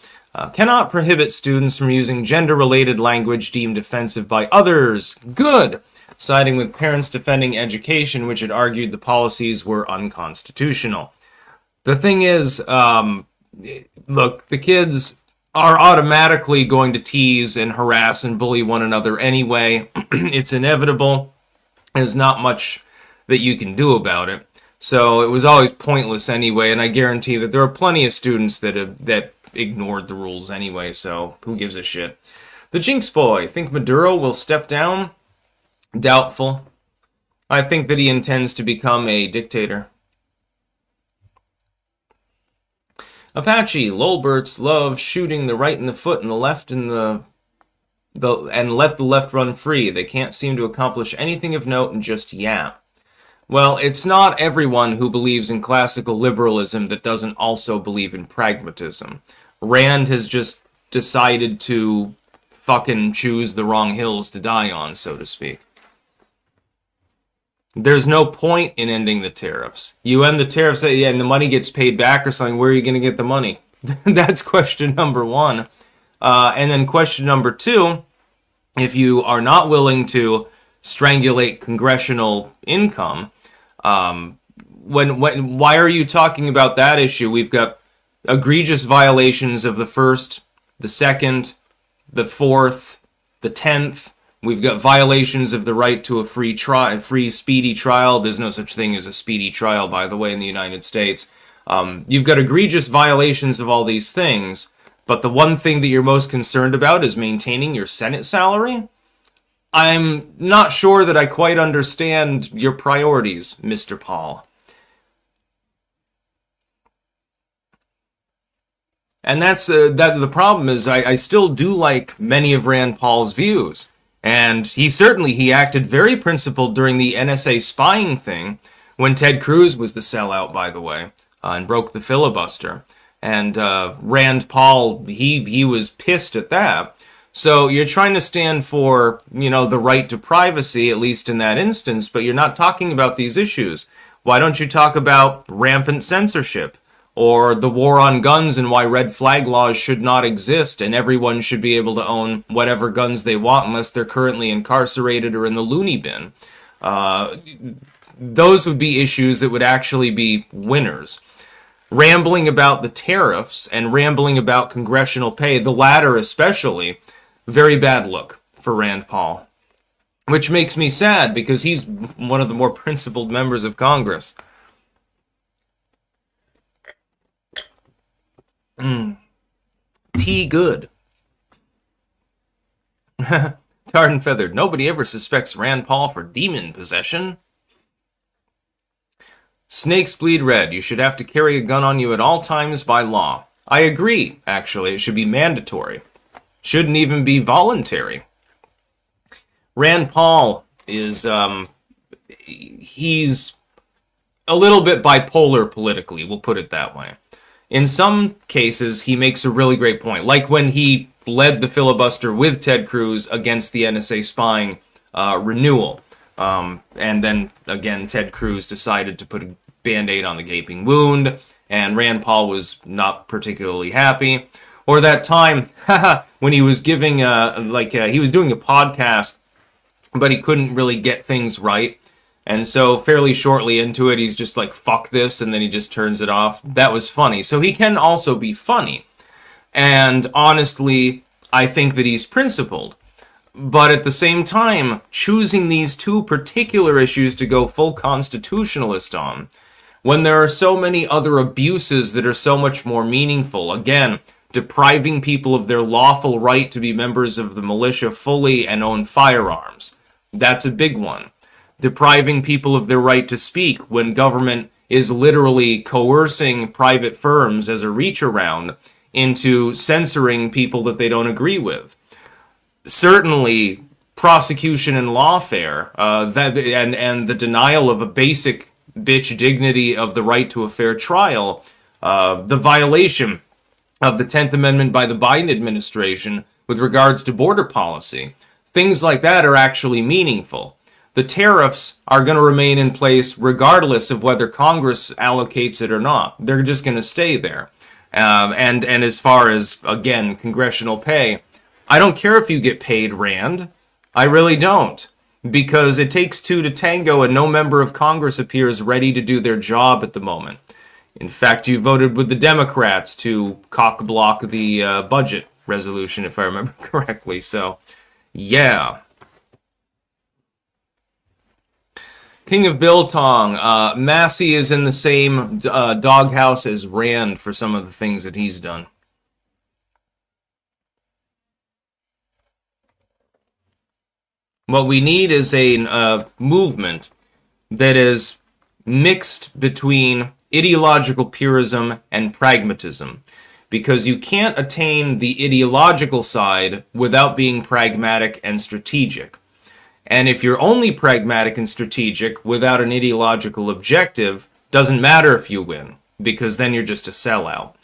cannot prohibit students from using gender-related language deemed offensive by others. Good! siding with Parents Defending Education, which had argued the policies were unconstitutional. The thing is, look, the kids are automatically going to tease and harass and bully one another anyway. It's inevitable. There's not much that you can do about it. So it was always pointless anyway, and I guarantee that there are plenty of students that ignored the rules anyway, so who gives a shit? The Jinx Boy. Think Maduro will step down? Doubtful. I think that he intends to become a dictator. Apache. Lolberts love shooting the right in the foot and the left in and let the left run free. They can't seem to accomplish anything of note and just yap. Well, it's not everyone who believes in classical liberalism that doesn't also believe in pragmatism. Rand has just decided to fucking choose the wrong hills to die on, so to speak. There's no point in ending the tariffs. You end the tariffs and the money gets paid back or something. Where are you going to get the money? That's question number one. And then question number two, if you are not willing to strangulate congressional income, why are you talking about that issue? We've got egregious violations of the First, the Second, the Fourth, the 10th. We've got violations of the right to a free speedy trial. There's no such thing as a speedy trial, by the way, in the United States. You've got egregious violations of all these things, but the one thing that you're most concerned about is maintaining your Senate salary? I'm not sure that I quite understand your priorities, Mr. Paul. And that's the problem is I still do like many of Rand Paul's views. And he acted very principled during the NSA spying thing when Ted Cruz was the sellout, by the way, and broke the filibuster. And Rand Paul, he was pissed at that. So you're trying to stand for, the right to privacy, at least in that instance, but you're not talking about these issues. Why don't you talk about rampant censorship? Or the war on guns and why red flag laws should not exist and everyone should be able to own whatever guns they want unless they're currently incarcerated or in the loony bin. Those would be issues that would actually be winners. Rambling about the tariffs and rambling about congressional pay, the latter especially, very bad look for Rand Paul. Which makes me sad because he's one of the more principled members of Congress. Tea good. Tarred and feathered. Nobody ever suspects Rand Paul for demon possession. Snakes bleed red. You should have to carry a gun on you at all times by law. I agree, actually. It should be mandatory. Shouldn't even be voluntary. Rand Paul is, he's a little bit bipolar politically, we'll put it that way. In some cases, he makes a really great point, like when he led the filibuster with Ted Cruz against the NSA spying renewal. And then, again, Ted Cruz decided to put a Band-Aid on the gaping wound, and Rand Paul was not particularly happy. Or that time when he was giving, he was doing a podcast, but he couldn't really get things right. And so fairly shortly into it, he's just like, fuck this, and then he just turns it off. That was funny. So he can also be funny. And honestly, I think that he's principled. But at the same time, choosing these two particular issues to go full constitutionalist on, when there are so many other abuses that are so much more meaningful, again, depriving people of their lawful right to be members of the militia fully and own firearms. That's a big one. Depriving people of their right to speak when government is literally coercing private firms as a reach around into censoring people that they don't agree with. Certainly, prosecution and lawfare, and the denial of a basic bitch dignity of the right to a fair trial, the violation of the 10th Amendment by the Biden administration with regards to border policy. Things like that are actually meaningful. The tariffs are going to remain in place regardless of whether Congress allocates it or not. They're just going to stay there. And as far as, again, congressional pay, I don't care if you get paid, Rand. I really don't. because it takes two to tango and no member of Congress appears ready to do their job at the moment. In fact, you voted with the Democrats to cock-block the budget resolution, if I remember correctly. So, yeah. King of Biltong, Massey is in the same doghouse as Rand for some of the things that he's done. What we need is a movement that is mixed between ideological purism and pragmatism, because you can't attain the ideological side without being pragmatic and strategic. And if you're only pragmatic and strategic without an ideological objective, doesn't matter if you win, because then you're just a sellout.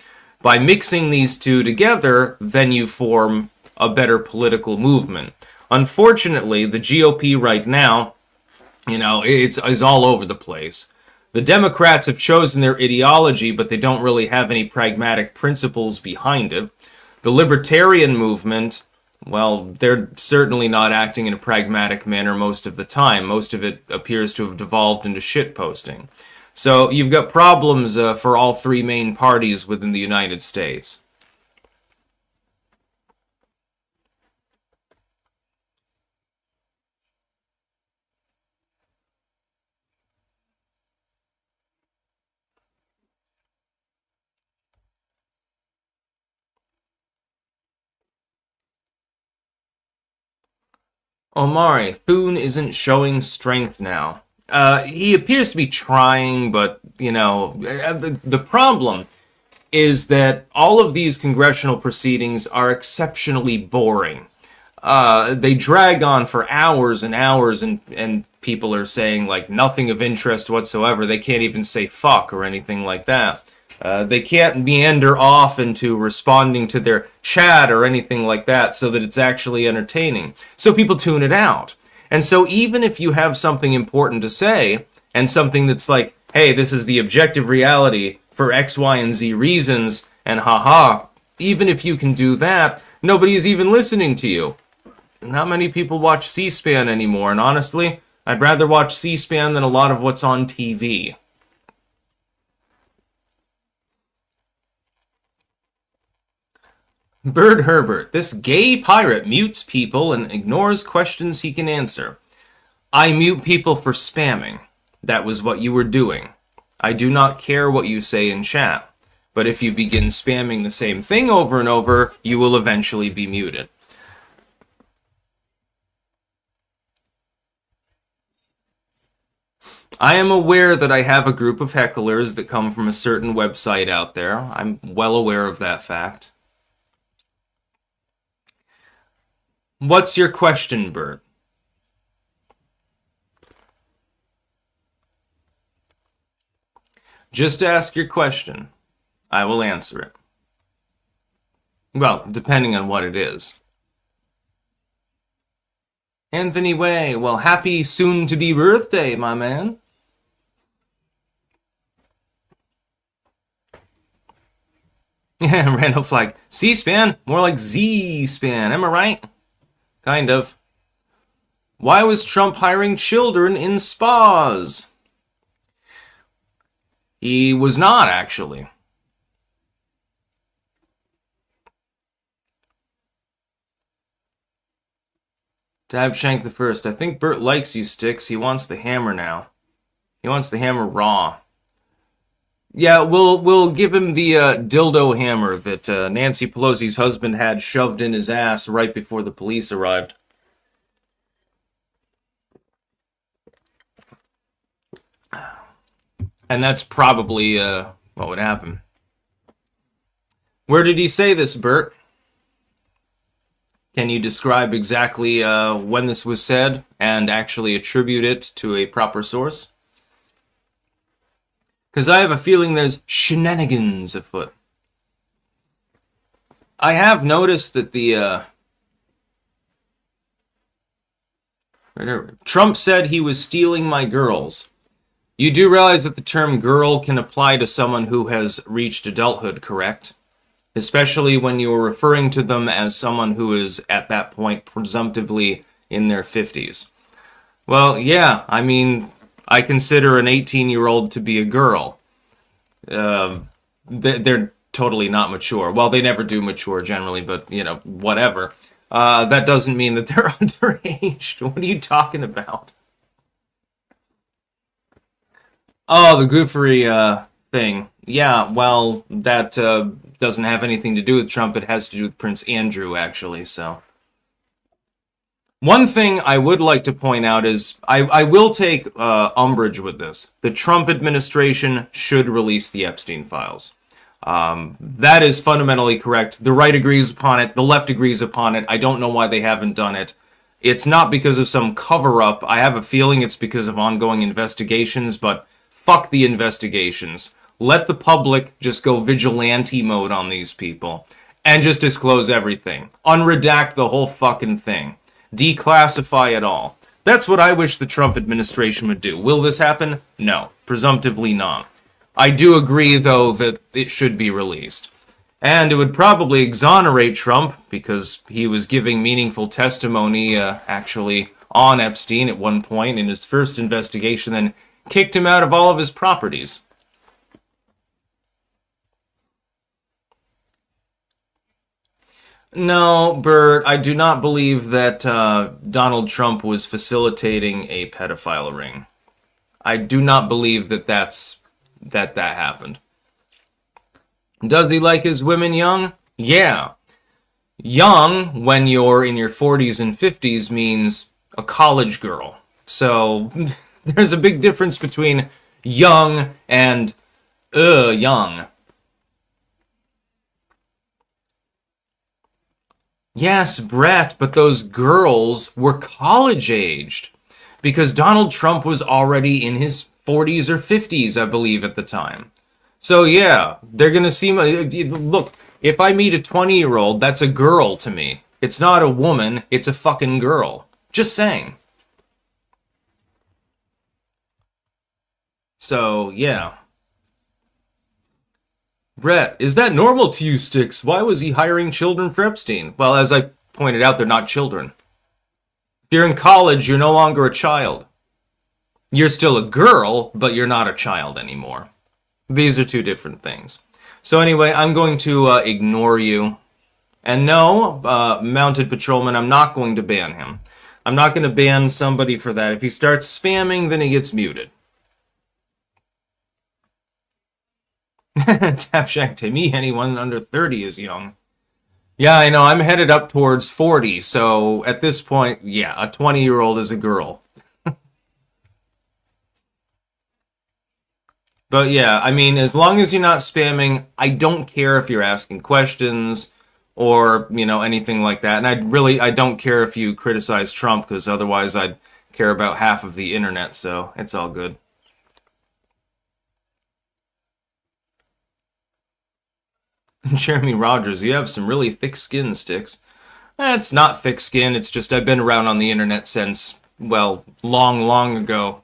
By mixing these two together, then you form a better political movement. Unfortunately, the GOP right now, is all over the place. The Democrats have chosen their ideology, but they don't really have any pragmatic principles behind it. The libertarian movement, well, they're certainly not acting in a pragmatic manner most of the time. Most of it appears to have devolved into shitposting. So you've got problems for all three main parties within the United States. Omari, Thune isn't showing strength now. He appears to be trying, but, the problem is that all of these congressional proceedings are exceptionally boring. They drag on for hours and hours, and people are saying, like, nothing of interest whatsoever. They can't even say fuck or anything like that. They can't meander off into responding to their chat or anything like that so that it's actually entertaining. So people tune it out. And so even if you have something important to say, and something that's like, hey, this is the objective reality for X, Y, and Z reasons, and haha, even if you can do that, nobody's even listening to you. Not many people watch C-SPAN anymore, and honestly, I'd rather watch C-SPAN than a lot of what's on TV. Bird Herbert, this gay pirate mutes people and ignores questions he can answer. I mute people for spamming. That was what you were doing. I do not care what you say in chat, but if you begin spamming the same thing over and over, you will eventually be muted. I am aware that I have a group of hecklers that come from a certain website out there. I'm well aware of that fact. What's your question, Bert? Just ask your question. I will answer it. Well, depending on what it is. Anthony Way, well, happy soon-to-be birthday, my man. Yeah, Randall Flag. C-SPAN, more like Z-SPAN, am I right? Kind of. Why was Trump hiring children in spas? He was not, actually. Dabshank the First. I think Bert likes you, Sticks. He wants the hammer now. He wants the hammer raw. Yeah, we'll give him the dildo hammer that Nancy Pelosi's husband had shoved in his ass right before the police arrived. And that's probably what would happen. Where did he say this, Bert? Can you describe exactly when this was said and actually attribute it to a proper source? Because I have a feeling there's shenanigans afoot. I have noticed that the Trump said he was stealing my girls. You do realize that the term girl can apply to someone who has reached adulthood, correct? Especially when you are referring to them as someone who is, at that point, presumptively in their 50s. Well, yeah, I mean, I consider an 18-year-old to be a girl. They're totally not mature. Well, they never do mature generally, but, you know, whatever. That doesn't mean that they're underage. What are you talking about? Oh, the goofery thing. Yeah, well, that doesn't have anything to do with Trump. It has to do with Prince Andrew, actually, so. One thing I would like to point out is I will take umbrage with this. The Trump administration should release the Epstein files. That is fundamentally correct. The right agrees upon it. The left agrees upon it. I don't know why they haven't done it. It's not because of some cover-up. I have a feeling it's because of ongoing investigations, but fuck the investigations. Let the public just go vigilante mode on these people and just disclose everything. Unredact the whole fucking thing. Declassify it all. That's what I wish the Trump administration would do. Will this happen? No. Presumptively not. I do agree, though, that it should be released. And it would probably exonerate Trump, because he was giving meaningful testimony, actually, on Epstein at one point in his first investigation, then kicked him out of all of his properties. No, Bert, I do not believe that Donald Trump was facilitating a pedophile ring. I do not believe that that happened. Does he like his women young? Yeah. Young, when you're in your 40s and 50s, means a college girl. So, there's a big difference between young and young. Yes, Brett, but those girls were college-aged. Because Donald Trump was already in his 40s or 50s, I believe, at the time. So, yeah, they're going to seem... Look, if I meet a 20-year-old, that's a girl to me. It's not a woman, it's a fucking girl. Just saying. So, yeah. Brett, is that normal to you, Sticks? Why was he hiring children for Epstein? Well, as I pointed out, they're not children. If you're in college, you're no longer a child. You're still a girl, but you're not a child anymore. These are two different things. So anyway, I'm going to ignore you. And no, Mounted Patrolman, I'm not going to ban him. I'm not going to ban somebody for that. If he starts spamming, then he gets muted. Tap Shack, to me, anyone under 30 is young. Yeah, I know, I'm headed up towards 40, so at this point, yeah, a 20-year-old is a girl. But yeah, I mean, as long as you're not spamming, I don't care if you're asking questions or, you know, anything like that. And I don't care if you criticize Trump, because otherwise I'd care about half of the internet, so it's all good. Jeremy Rogers, you have some really thick skin, Sticks. It's not thick skin, it's just I've been around on the internet since, well, long, long ago.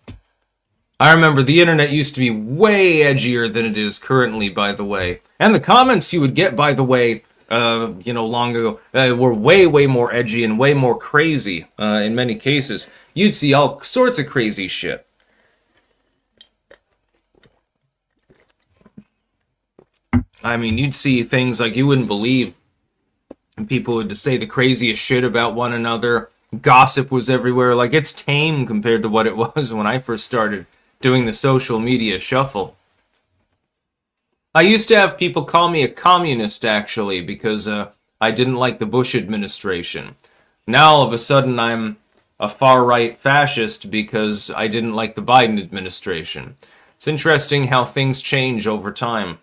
I remember the internet used to be way edgier than it is currently, by the way. And the comments you would get, by the way, you know, long ago, were way, way more edgy and way more crazy, in many cases. You'd see all sorts of crazy shit. I mean, you'd see things like you wouldn't believe. People would say the craziest shit about one another. Gossip was everywhere. Like, it's tame compared to what it was when I first started doing the social media shuffle. I used to have people call me a communist, actually, because I didn't like the Bush administration. Now, all of a sudden, I'm a far-right fascist because I didn't like the Biden administration. It's interesting how things change over time.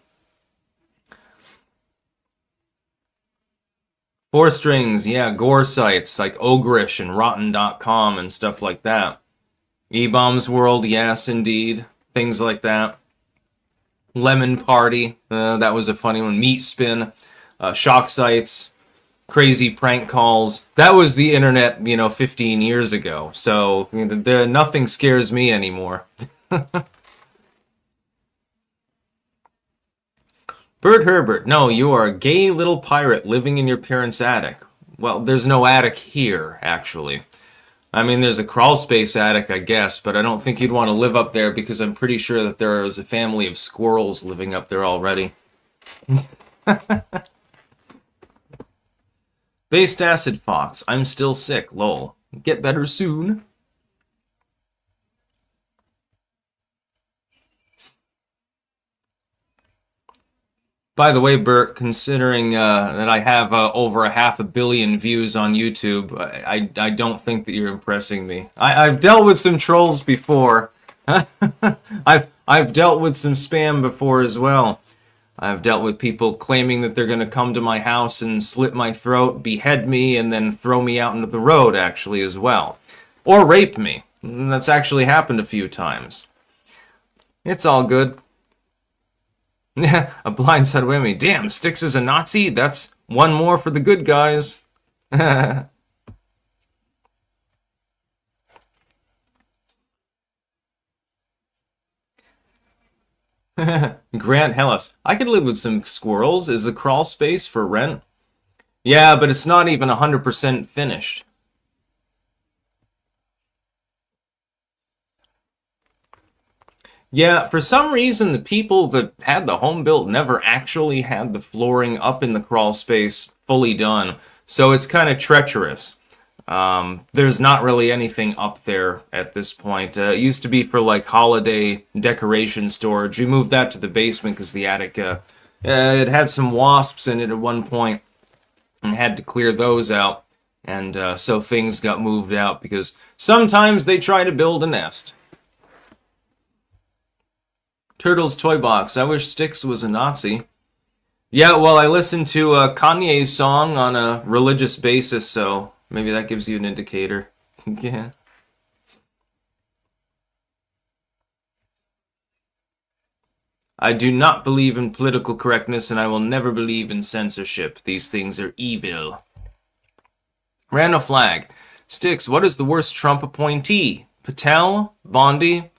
Four strings, yeah, gore sites like Ogrish and Rotten.com and stuff like that. E-Bombs World, yes, indeed. Things like that. Lemon Party, that was a funny one. Meat Spin, shock sites, crazy prank calls. That was the internet, you know, 15 years ago. So, you know, nothing scares me anymore. Bert Herbert, no, you are a gay little pirate living in your parents' attic. Well, there's no attic here, actually. I mean, there's a crawl space attic, I guess, but I don't think you'd want to live up there because I'm pretty sure that there is a family of squirrels living up there already. Based acid fox. I'm still sick. Lol. Get better soon. By the way, Bert, considering that I have over 500 million views on YouTube, I don't think that you're impressing me. I've dealt with some trolls before. I've dealt with some spam before as well. I've dealt with people claiming that they're going to come to my house and slit my throat, behead me, and then throw me out into the road, actually, as well. Or rape me. That's actually happened a few times. It's all good. A blindside whammy. Damn, Styx is a Nazi? That's one more for the good guys. Grant Hellas. I could live with some squirrels. Is the crawl space for rent? Yeah, but it's not even 100% finished. Yeah, for some reason, the people that had the home built never actually had the flooring up in the crawl space fully done. So it's kind of treacherous. There's not really anything up there at this point. It used to be for like holiday decoration storage. We moved that to the basement because the attic, it had some wasps in it at one point and had to clear those out. And so things got moved out because sometimes they try to build a nest. Turtles Toy Box. I wish Styx was a Nazi. Yeah, well, I listened to Kanye's song on a religious basis, so maybe that gives you an indicator. Yeah. I do not believe in political correctness, and I will never believe in censorship. These things are evil. Random flag. Styx, what is the worst Trump appointee? Patel? Bondi?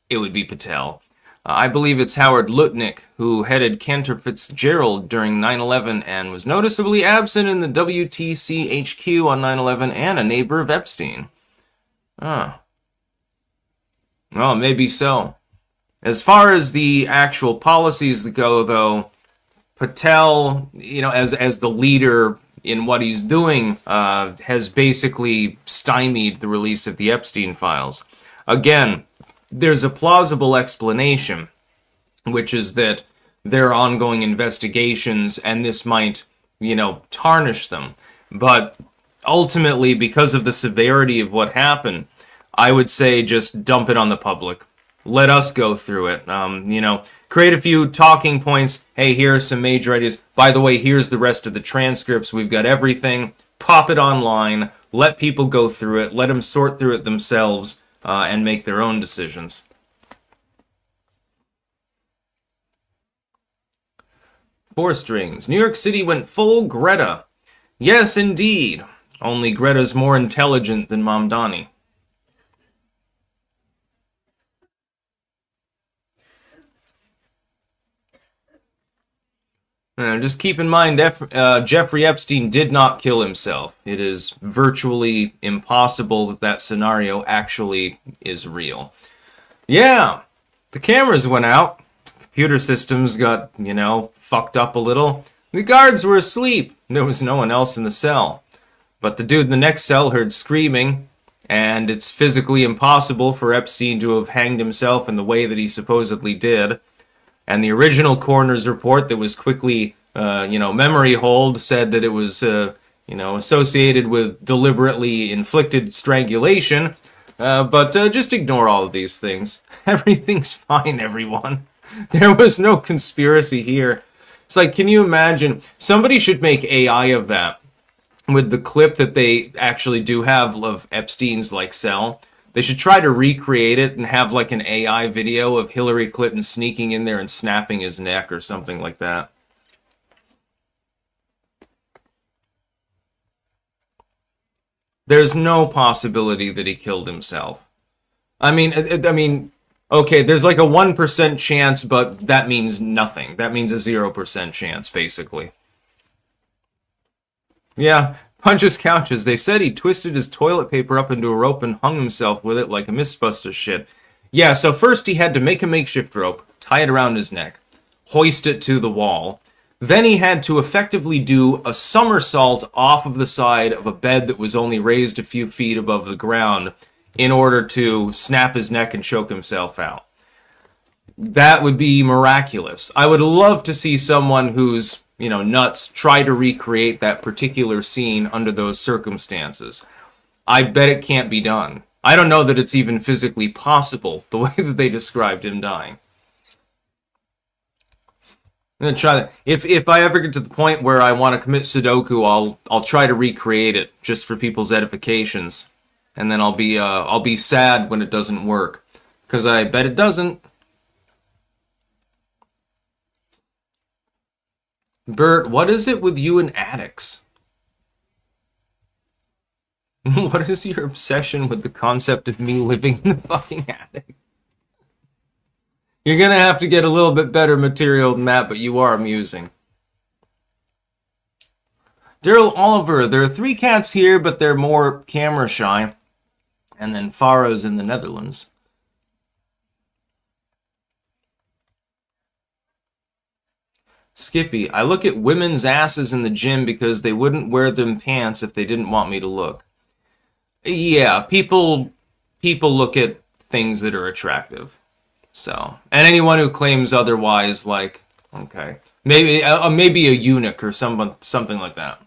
It would be Patel. I believe it's Howard Lutnick, who headed Cantor Fitzgerald during 9/11 and was noticeably absent in the WTC HQ on 9/11 and a neighbor of Epstein. Ah. Well, maybe so. As far as the actual policies go, though, Patel, you know, as the leader in what he's doing, has basically stymied the release of the Epstein files. Again, there's a plausible explanation, which is that there are ongoing investigations and this might, you know, tarnish them. But ultimately, because of the severity of what happened, I would say just dump it on the public. Let us go through it. You know, create a few talking points. Hey, here are some major ideas. By the way, here's the rest of the transcripts. We've got everything. Pop it online. Let people go through it. Let them sort through it themselves. And make their own decisions. Four strings. New York City went full Greta. Yes, indeed. Only Greta's more intelligent than Mamdani. Just keep in mind, Jeffrey Epstein did not kill himself. It is virtually impossible that that scenario actually is real. Yeah, the cameras went out. The computer systems got, you know, fucked up a little. The guards were asleep. There was no one else in the cell. But the dude in the next cell heard screaming, and it's physically impossible for Epstein to have hanged himself in the way that he supposedly did. And the original coroner's report that was quickly, you know, memory hold said that it was, you know, associated with deliberately inflicted strangulation. But just ignore all of these things. Everything's fine, everyone. There was no conspiracy here. It's like, can you imagine? Somebody should make AI of that with the clip that they actually do have of Epstein's, like, cell. They should try to recreate it and have like an AI video of Hillary Clinton sneaking in there and snapping his neck or something like that. There's no possibility that he killed himself. I mean, okay, there's like a 1% chance, but that means nothing. That means a 0% chance, basically. Yeah, Punches couches. They said he twisted his toilet paper up into a rope and hung himself with it like a Mythbusters shit. Yeah, so first he had to make a makeshift rope, tie it around his neck, hoist it to the wall. Then he had to effectively do a somersault off of the side of a bed that was only raised a few feet above the ground in order to snap his neck and choke himself out. That would be miraculous. I would love to see someone who's, nuts try to recreate that particular scene under those circumstances. I bet it can't be done. I don't know that it's even physically possible, the way that they described him dying. I'm gonna try that. If I ever get to the point where I want to commit Sudoku, I'll try to recreate it just for people's edifications, and then I'll be sad when it doesn't work, because I bet it doesn't. Bert, what is it with you and addicts? What is your obsession with the concept of me living in the fucking attic? You're gonna have to get a little bit better material than that, but you are amusing. Daryl Oliver, there are 3 cats here, but they're more camera shy. And then Faro's in the Netherlands. Skippy, I look at women's asses in the gym because they wouldn't wear them pants if they didn't want me to look. Yeah, people look at things that are attractive. So, and anyone who claims otherwise, like, okay, maybe a eunuch or something like that.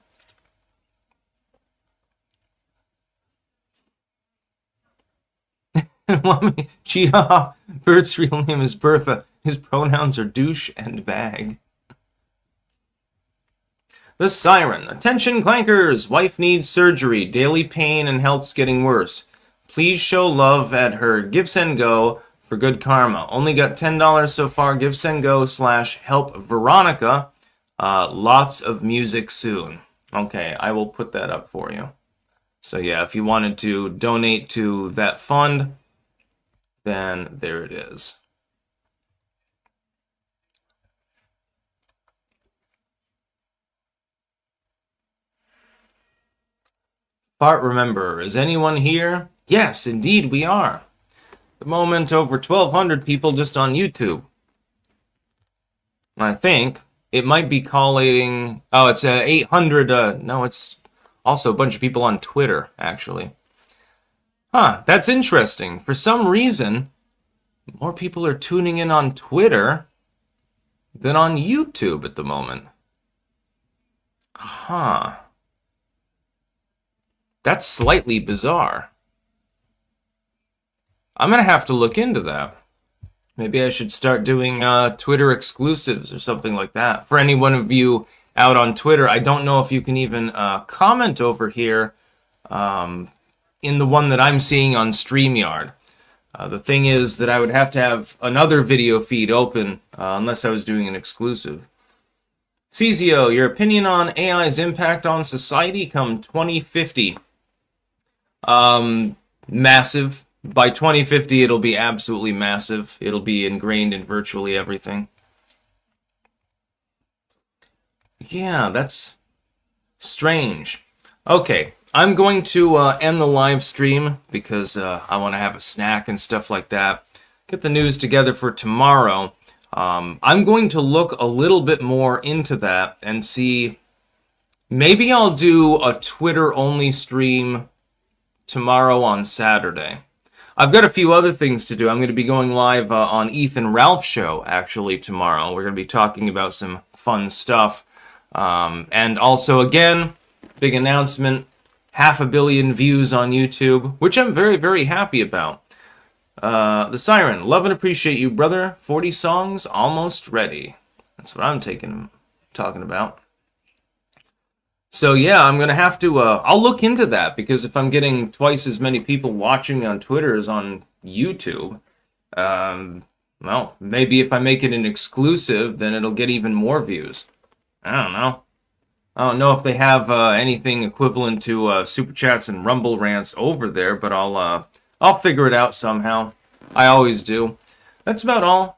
Cheetah, Bert's real name is Bertha. His pronouns are douche and bag. The Siren. Attention clankers! Wife needs surgery. Daily pain and health's getting worse. Please show love at her Give Send Go for good karma. Only got $10 so far. Give Send Go / help Veronica. Lots of music soon. Okay, I will put that up for you. So yeah, if you wanted to donate to that fund, then there it is. Fart Remember, is anyone here? Yes, indeed we are. At the moment, over 1,200 people just on YouTube. I think it might be collating. Oh, it's 800. No, it's also a bunch of people on Twitter, actually. Huh, that's interesting. For some reason, more people are tuning in on Twitter than on YouTube at the moment. Huh. That's slightly bizarre. I'm going to have to look into that. Maybe I should start doing Twitter exclusives or something like that. For any one of you out on Twitter, I don't know if you can even comment over here in the one that I'm seeing on StreamYard. The thing is that I would have to have another video feed open unless I was doing an exclusive. Cezio, your opinion on AI's impact on society come 2050? Massive. By 2050, it'll be absolutely massive. It'll be ingrained in virtually everything. Yeah, that's strange. Okay, I'm going to end the live stream because I want to have a snack and stuff like that. Get the news together for tomorrow. I'm going to look a little bit more into that and see. Maybe I'll do a Twitter-only stream tomorrow on Saturday. I've got a few other things to do. I'm going to be going live on Ethan Ralph's show, actually, tomorrow. We're going to be talking about some fun stuff. And also, again, big announcement, 500 million views on YouTube, which I'm very, very happy about. The Siren, love and appreciate you, brother. 40 songs, almost ready. That's what I'm talking about. So yeah, I'm going to have to, I'll look into that, because if I'm getting twice as many people watching me on Twitter as on YouTube, well, maybe if I make it an exclusive, then it'll get even more views. I don't know. I don't know if they have anything equivalent to Super Chats and Rumble Rants over there, but I'll figure it out somehow. I always do. That's about all.